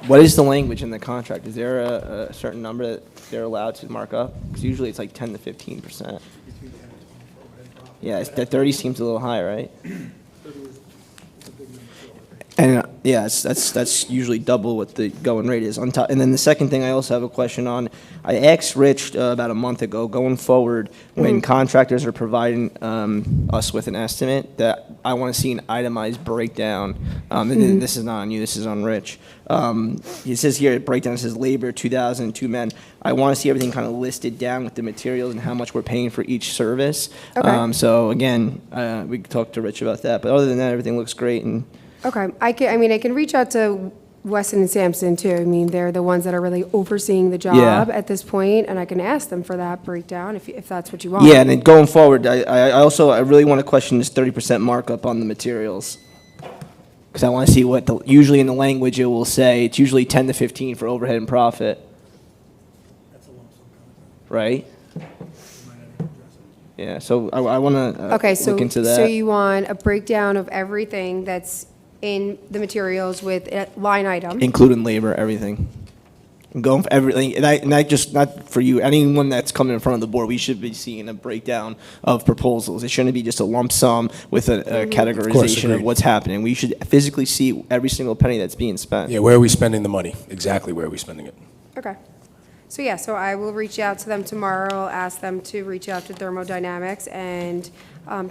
What is the language in the contract? Is there a certain number that they're allowed to mark up? Because usually it's like 10 to 15%. Yeah, that 30 seems a little high, right? And yeah, that's usually double what the going rate is on top. And then the second thing I also have a question on, I asked Rich about a month ago, going forward, when contractors are providing us with an estimate, that I want to see an itemized breakdown. And then this is not on you, this is on Rich. It says here, breakdown, it says labor, 2,000, 2 men. I want to see everything kind of listed down with the materials and how much we're paying for each service. Okay. So again, we could talk to Rich about that. But other than that, everything looks great. And Okay, I can reach out to Weston and Sampson too. I mean, they're the ones that are really overseeing the job at this point, and I can ask them for that breakdown if that's what you want. yeah, and then going forward, I really want to question this 30% markup on the materials. Because I want to see what usually in the language it will say, it's usually 10 to 15 for overhead and profit. Right? Yeah, so I want to Okay, so look into that. so you want a breakdown of everything that's in the materials with a line item? Including labor, everything. I'm going for everything, and I just, not for you, anyone that's coming in front of the board, we should be seeing a breakdown of proposals. It shouldn't be just a lump sum with a categorization of agreed. what's happening. We should physically see every single penny that's being spent. Yeah, where are we spending the money? Exactly where are we spending it? Okay. So yeah, so I will reach out to them tomorrow, ask them to reach out to Thermodynamics and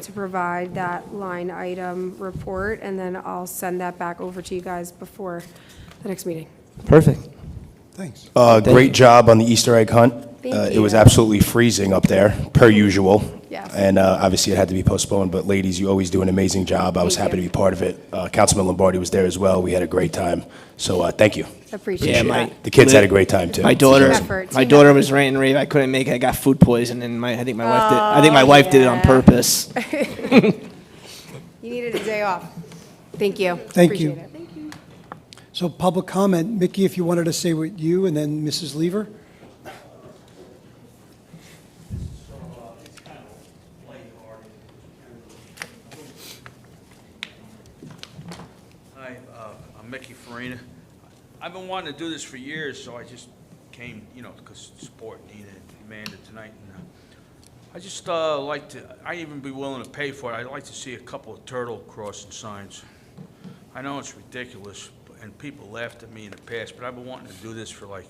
to provide that line item report, and then I'll send that back over to you guys before the next meeting. Perfect. Thanks. Great job on the Easter egg hunt. Thank It was you. absolutely freezing up there, per usual. Yes. And obviously, it had to be postponed, but ladies, you always do an amazing job. I was Thank happy to you. be part of it. Councilman Lombardi was there as well. We had a great time. So thank you. Appreciate that. The kids had a great time, too. My daughter, Team effort, my team daughter effort. was ranting and raving. I couldn't make it. I got food poisoning, and I think my wife did it on yeah. purpose. You needed a day off. Thank you. Thank you. Appreciate it. Thank you. So public comment, Mickey, if you wanted to say what you, and then Mrs. Lever? Hi, I'm Mickey Farina. I've been wanting to do this for years, so I just came, because support needed Amanda tonight. And I just like to, I'd even be willing to pay for it. I'd like to see a couple of turtle crossing signs. I know it's ridiculous, and people laughed at me in the past, but I've been wanting to do this for like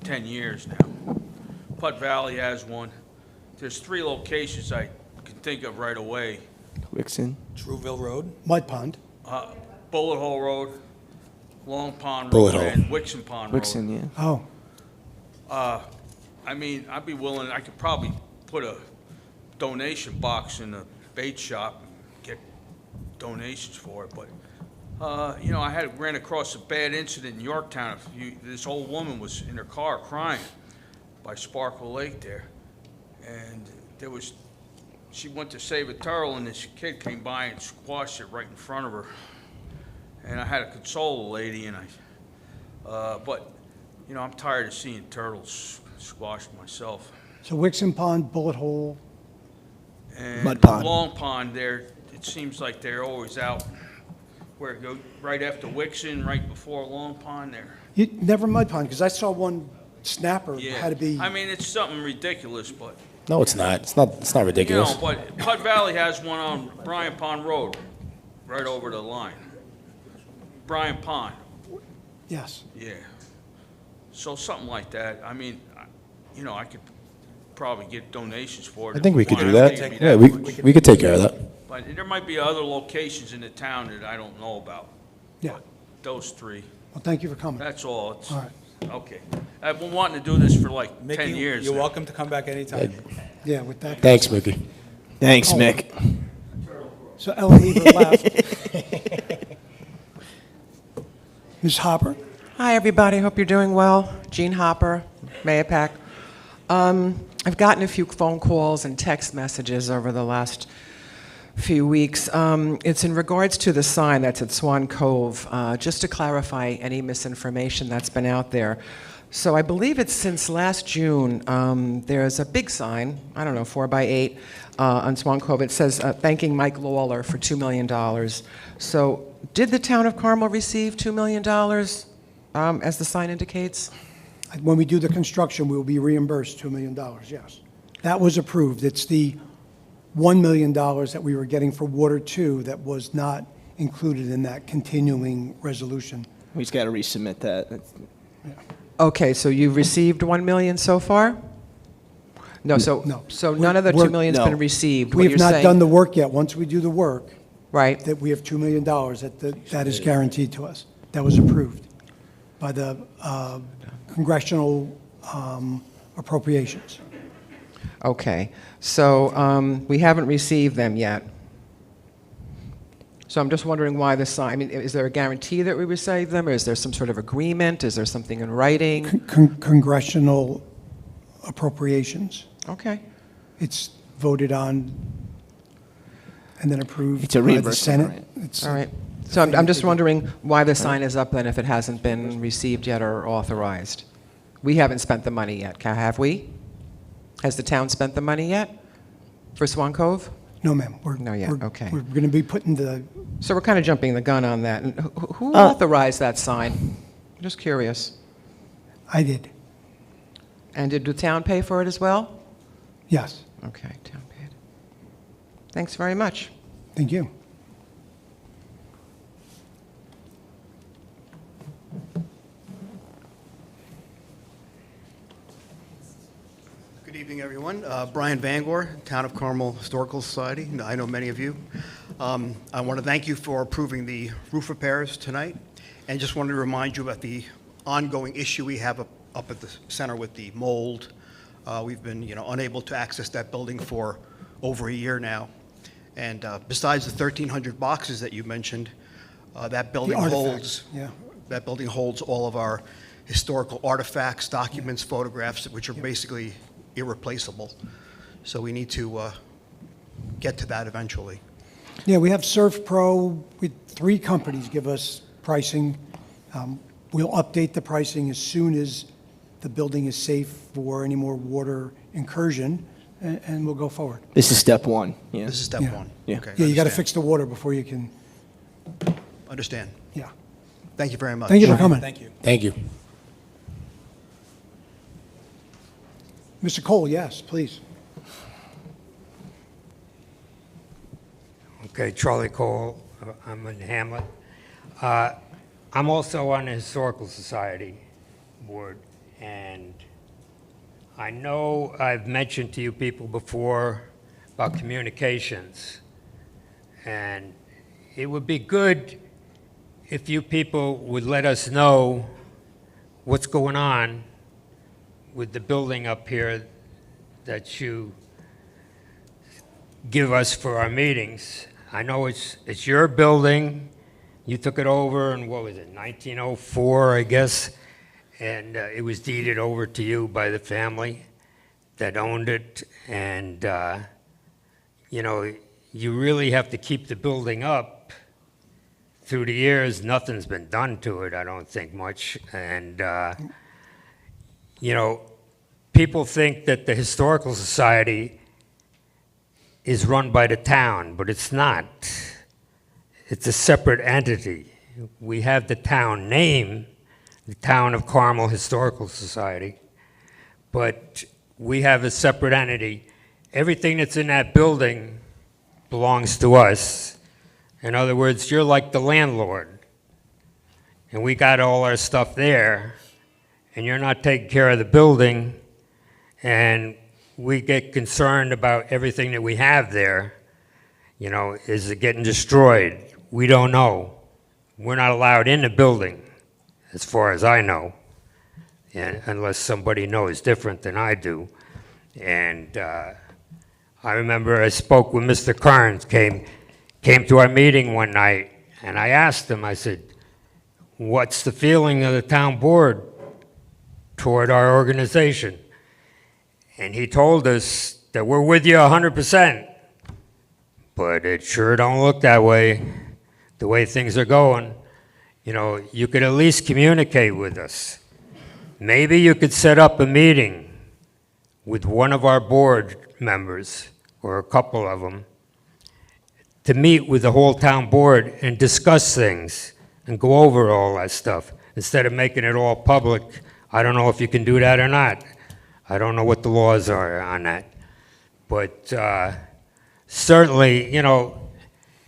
10 years now. Putt Valley has one. There's 3 locations I can think of right away. Wixon. Trueville Road? Mud Pond. Bullet Hole Road, Long Pond Road, Bullet Hole. and Wixon Pond Road. Wixon, yeah. Oh, I mean, I'd be willing, I could probably put a donation box in the bait shop and get donations for it, but, I ran across a bad incident in Yorktown. This old woman was in her car crying by Sparkle Lake there, and she went to save a turtle, and this kid came by and squashed it right in front of her. And I had to console the lady, and but, I'm tired of seeing turtles squashed myself. so Wixon Pond, Bullet Hole, And Mud Pond. Long Pond there, it seems like they're always out where it go right after Wixon, right before Long Pond there. never Mud Pond, because I saw one snapper, Yeah. had to be, I mean, it's something ridiculous, but, No, it's not. It's not ridiculous. but Putt Valley has one on Bryan Pond Road, right over the line. Bryan Pond, yes. yeah. So something like that. I mean, I could probably get donations for it. I think we could do It that. wouldn't take me Yeah, much. we could take care of that. But there might be other locations in the town that I don't know about. Yeah. But those 3, Well, thank you for coming. that's all. It's, All right. okay. I've been wanting to do this for like Mickey, 10 years you're now. welcome to come back anytime. Yeah, with that. Thanks, Mickey. Thanks, Oh. Mick. So Ellen Lever left. Ms. Hopper? Hi, everybody. Hope you're doing well. Jean Hopper, Mahopac. I've gotten a few phone calls and text messages over the last few weeks. It's in regards to the sign that's at Swan Cove, just to clarify any misinformation that's been out there. So I believe it's since last June, there's a big sign, I don't know, 4x8, on Swan Cove. It says, thanking Mike Lawler for $2 million. So did the town of Carmel receive $2 million, as the sign indicates? When we do the construction, we will be reimbursed $2 million, yes. That was approved. It's the $1 million that we were getting for Water 2 that was not included in that continuing resolution. We just got to resubmit that. Okay, so you've received 1 million so far? No, so No. none of the We're- 2 million's no. been received. We What have you're not saying- done the work yet. Once we do the work, Right. that we have $2 million that is guaranteed to us. That was approved by the congressional appropriations. Okay, so we haven't received them yet. So I'm just wondering why the sign, I mean, is there a guarantee that we receive them, or is there some sort of agreement? Is there something in writing? Congressional appropriations. Okay, It's voted on and then approved It's a by the reimbursement Senate. grant. It's- all right. So I'm just wondering why the sign is up then if it hasn't been received yet or authorized? We haven't spent the money yet, have we? Has the town spent the money yet for Swan Cove? No, ma'am. No, yet, okay. We're going to be putting the, So we're kind of jumping the gun on that. And who authorized that sign? I'm just curious. I did, And did the town pay for it as well? yes. Okay, town paid. Thanks very much. Thank you. Good evening, everyone. Brian Bangor, Town of Carmel Historical Society. I know many of you. I want to thank you for approving the roof repairs tonight, and just wanted to remind you about the ongoing issue we have up at the center with the mold. We've been, unable to access that building for over a year now. And besides the 1,300 boxes that you mentioned, that building artifacts, that building holds all of our historical artifacts, documents, photographs, which are basically irreplaceable. So we need to get to that eventually. Yeah, we have Surf Pro with 3 companies give us pricing. We'll update the pricing as soon as the building is safe for any more water incursion, and we'll go forward. This is step one. Yeah. This is step Yeah. one. Yeah. Okay, Yeah, you got to understand. fix the water before you can, Understand. yeah. Thank you very much. Thank you for coming. Thank you. Thank you. Mr. Cole, yes, please. Okay, Charlie Cole, I'm in Hamlet. I'm also on the Historical Society Board, and I know I've mentioned to you people before about communications, and it would be good if you people would let us know what's going on with the building up here that you give us for our meetings. I know it's your building. You took it over in, what was it, 1904, I guess? And it was deeded over to you by the family that owned it. And, you really have to keep the building up. Through the years, nothing's been done to it, I don't think much. And, people think that the Historical Society is run by the town, but it's not. It's a separate entity. We have the town name, the Town of Carmel Historical Society, but we have a separate entity. Everything that's in that building belongs to us. In other words, you're like the landlord, and we got all our stuff there, and you're not taking care of the building, and we get concerned about everything that we have there. Is it getting destroyed? We don't know. We're not allowed in the building, as far as I know, and unless somebody knows different than I do. And I remember I spoke with Mr. Kearns, came to our meeting one night, and I asked him, I said, what's the feeling of the town board toward our organization? And he told us that we're with you 100%, but it sure don't look that way, the way things are going. You could at least communicate with us. Maybe you could set up a meeting with one of our board members, or a couple of them, to meet with the whole town board and discuss things and go over all that stuff, instead of making it all public. I don't know if you can do that or not. I don't know what the laws are on that. But certainly,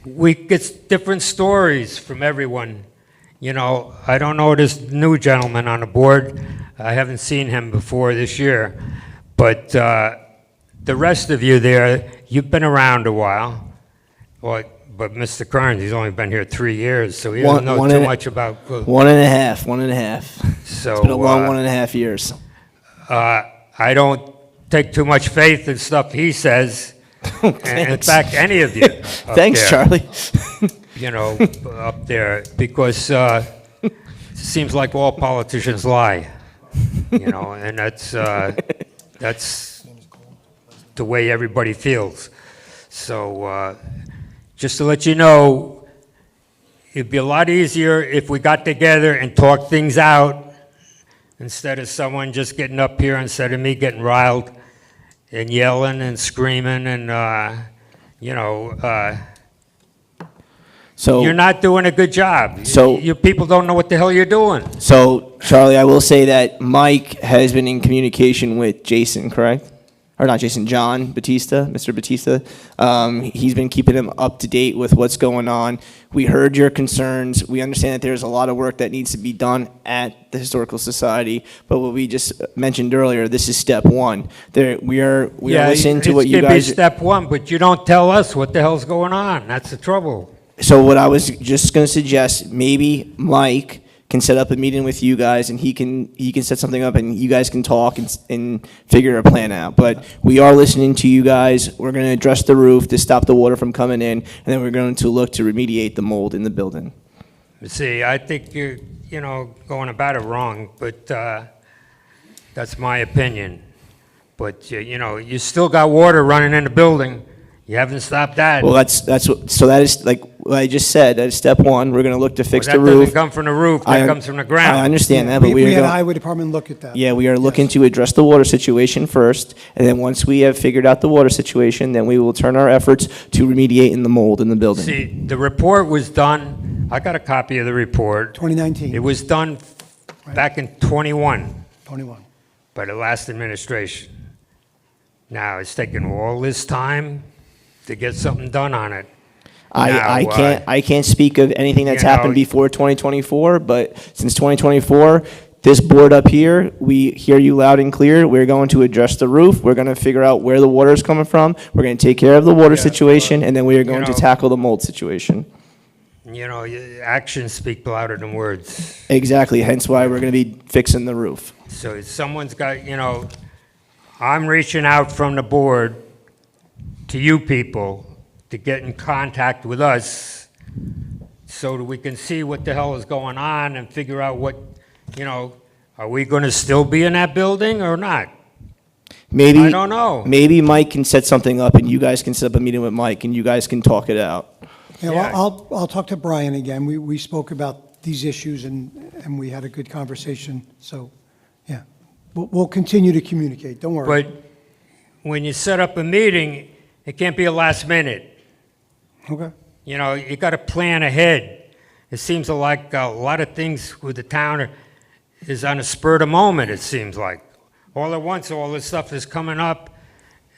we get different stories from everyone. I don't know this new gentleman on the board. I haven't seen him before this year. But the rest of you there, you've been around a while. But Mr. Kearns, he's only been here 3 years, so he doesn't know too much about... 1.5. So, It's been a long 1.5 years. I don't take too much faith in stuff he says. In fact, any of you. Thanks, Charlie. Up there, because it seems like all politicians lie. And that's the way everybody feels. So just to let you know, it'd be a lot easier if we got together and talked things out, instead of someone just getting up here, instead of me getting riled and yelling and screaming and, So You're not doing a good job. So- Your people don't know what the hell you're doing. So, Charlie, I will say that Mike has been in communication with Jason, correct? Or not Jason, John Batista, Mr. Batista. He's been keeping him up to date with what's going on. We heard your concerns. We understand that there's a lot of work that needs to be done at the Historical Society. But what we just mentioned earlier, this is step one. We are listening to what you It's gonna be guys. step one, but you don't tell us what the hell's going on. That's the trouble. So what I was just going to suggest, maybe Mike can set up a meeting with you guys, and he can set something up, and you guys can talk and figure a plan out. But we are listening to you guys. We're going to address the roof to stop the water from coming in, and then we're going to look to remediate the mold in the building. See, I think you're, going about it wrong, but that's my opinion. But, you still got water running in the building. You haven't stopped that. Well, so that is, like what I just said, that is step one. We're going to look to fix the That roof. doesn't come from the roof, that comes from the ground. I understand that, but We had going. Highway Department look at that. Yeah, we are looking to address the water situation first, and then once we have figured out the water situation, then we will turn our efforts to remediating the mold in the building. See, the report was done, I got a copy of the report. 2019. It was done back in 21 21. by the last administration. Now, it's taken all this time to get something done on it. I can't speak of anything that's you know- happened before 2024, but since 2024, this board up here, we hear you loud and clear. We're going to address the roof. We're going to figure out where the water is coming from. We're going to take care of the water situation, and then we are going to tackle the mold situation. Actions speak louder than words. Exactly, hence why we're going to be fixing the roof. So someone's got, I'm reaching out from the board to you people to get in contact with us so that we can see what the hell is going on and figure out what, are we going to still be in that building or not? Maybe I don't know. Maybe Mike can set something up, and you guys can set up a meeting with Mike, and you guys can talk it out. Yeah, well, I'll talk to Brian again. We spoke about these issues, and we had a good conversation. So, yeah, we'll continue to communicate. Don't worry. But when you set up a meeting, it can't be a last minute. Okay. You got to plan ahead. It seems like a lot of things with the town is on a spur of the moment, it seems like. All at once, all this stuff is coming up,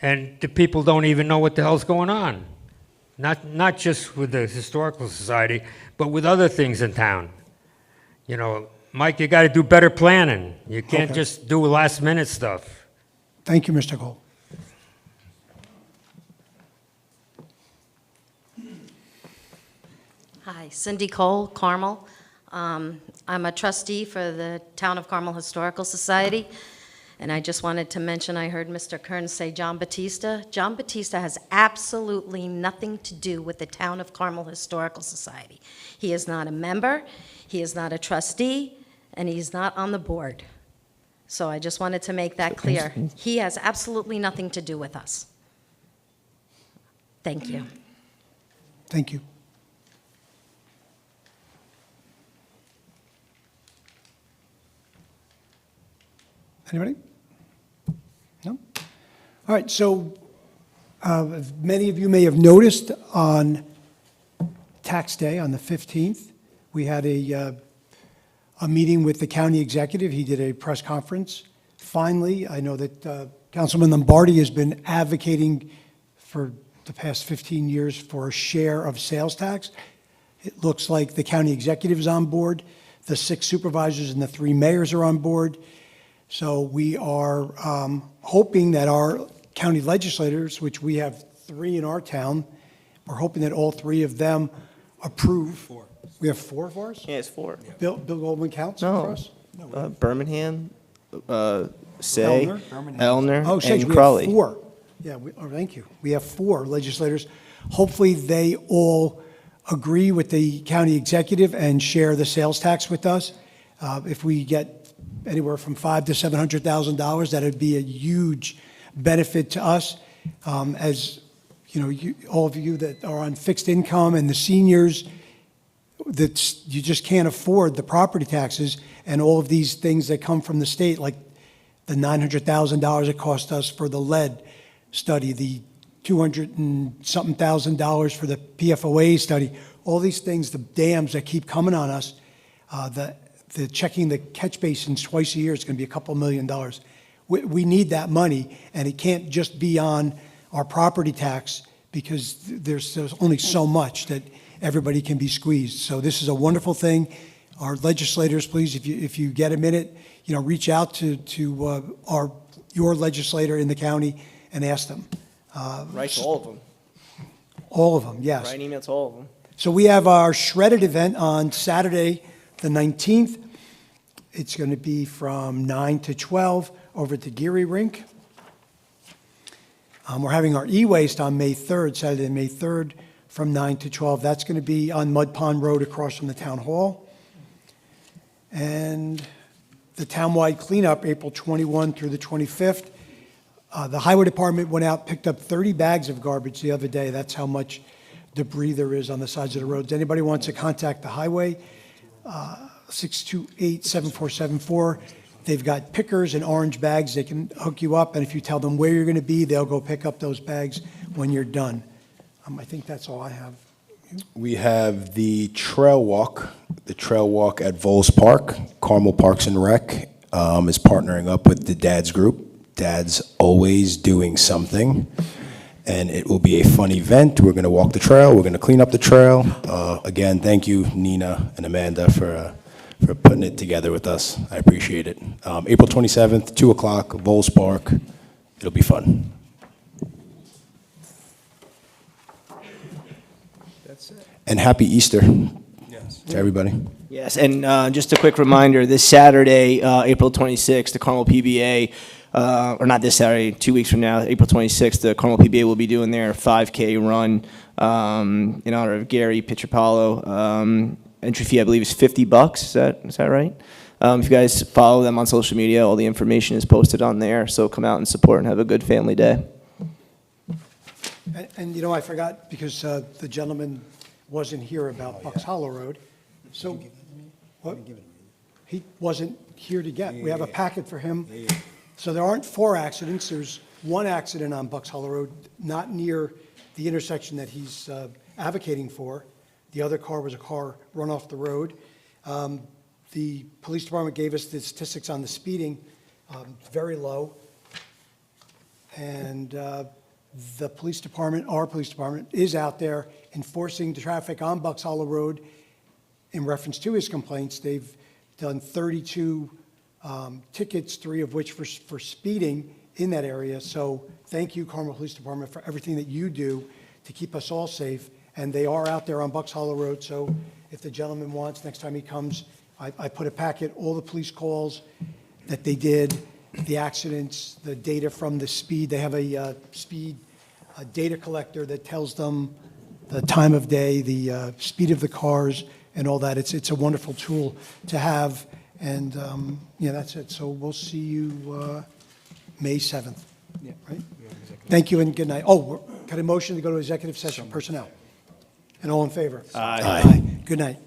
and the people don't even know what the hell's going on. Not just with the Historical Society, but with other things in town. Mike, you got to do better planning. You can't just do last-minute stuff. Thank you, Mr. Cole. Hi, Cindy Cole, Carmel. I'm a trustee for the Town of Carmel Historical Society, and I just wanted to mention, I heard Mr. Kearns say John Batista. John Batista has absolutely nothing to do with the Town of Carmel Historical Society. He is not a member, he is not a trustee, and he's not on the board. So I just wanted to make that clear. He has absolutely nothing to do with us. Thank you. Thank you. Anybody? No? All right, so as many of you may have noticed, on tax day, on the 15th, we had a meeting with the county executive. He did a press conference. Finally, I know that Councilman Lombardi has been advocating for the past 15 years for a share of sales tax. It looks like the county executive is on board, the 6 supervisors and the 3 mayors are on board. So we are hoping that our county legislators, which we have 3 in our town, we're hoping that all 3 of them approve. 4. We have 4 of ours? Yeah, it's 4. Bill Goldman counts for us? Birmingham, Say, Elner, Elner, Sage, and we Crawley. have 4. Yeah, thank you. We have 4 legislators. Hopefully, they all agree with the county executive and share the sales tax with us. If we get anywhere from $500,000 to $700,000, that would be a huge benefit to us. As all of you that are on fixed income and the seniors, that you just can't afford the property taxes and all of these things that come from the state, like the $900,000 it cost us for the lead study, the $200 and something thousand for the PFOA study. All these things, the dams that keep coming on us, the checking the catch basins twice a year is going to be a couple $1 million. We need that money, and it can't just be on our property tax because there's only so much that everybody can be squeezed. So this is a wonderful thing. Our legislators, please, if you get a minute, reach out to your legislator in the county and ask them. Write to all of them. All of them, yes. Write an email to all of them. So we have our shredded event on Saturday, the 19th. It's going to be from 9 to 12 over at the Geary Rink. We're having our e-waste on May 3rd, Saturday, May 3rd, from 9 to 12. That's going to be on Mud Pond Road across from the town hall. And the townwide cleanup, April 21 through the 25th. The highway department went out, picked up 30 bags of garbage the other day. That's how much debris there is on the sides of the roads. Anybody wants to contact the highway, 628-7474. They've got pickers and orange bags. They can hook you up, and if you tell them where you're going to be, they'll go pick up those bags when you're done. I think that's all I have. We have the trail walk at Voles Park. Carmel Parks and Rec is partnering up with the Dads Group. Dads always doing something, and it will be a fun event. We're going to walk the trail. We're going to clean up the trail. Again, thank you, Nina and Amanda, for putting it together with us. I appreciate it. April 27th, 2 o'clock, Voles Park. It'll be fun. That's it. And happy Easter Yes. to everybody. Yes, and just a quick reminder, this Saturday, April 26th, the Carmel PBA, or not this Saturday, 2 weeks from now, April 26th, the Carmel PBA will be doing their 5K run in honor of Gary Picciapalo. Entry fee, I believe, is $50. Is that right? If you guys follow them on social media, all the information is posted on there, so come out and support and have a good family day. And I forgot, because the gentleman wasn't here about Bucks Hollow Road. So, what? He wasn't here to get. We have a packet for him. So there aren't 4 accidents. There's 1 accident on Bucks Hollow Road, not near the intersection that he's advocating for. The other car was a car run off the road. The police department gave us the statistics on the speeding, very low. And the police department, our police department, is out there enforcing the traffic on Bucks Hollow Road in reference to his complaints. They've done 32 tickets, 3 of which for speeding in that area. So thank you, Carmel Police Department, for everything that you do to keep us all safe. And they are out there on Bucks Hollow Road, so if the gentleman wants, next time he comes, I put a packet, all the police calls that they did, the accidents, the data from the speed. They have a speed data collector that tells them the time of day, the speed of the cars, and all that. It's a wonderful tool to have, and that's it. So we'll see you May 7th, right? Thank you and good night. Oh, got a motion to go to executive session, personnel. And all in favor? Aye. Good night.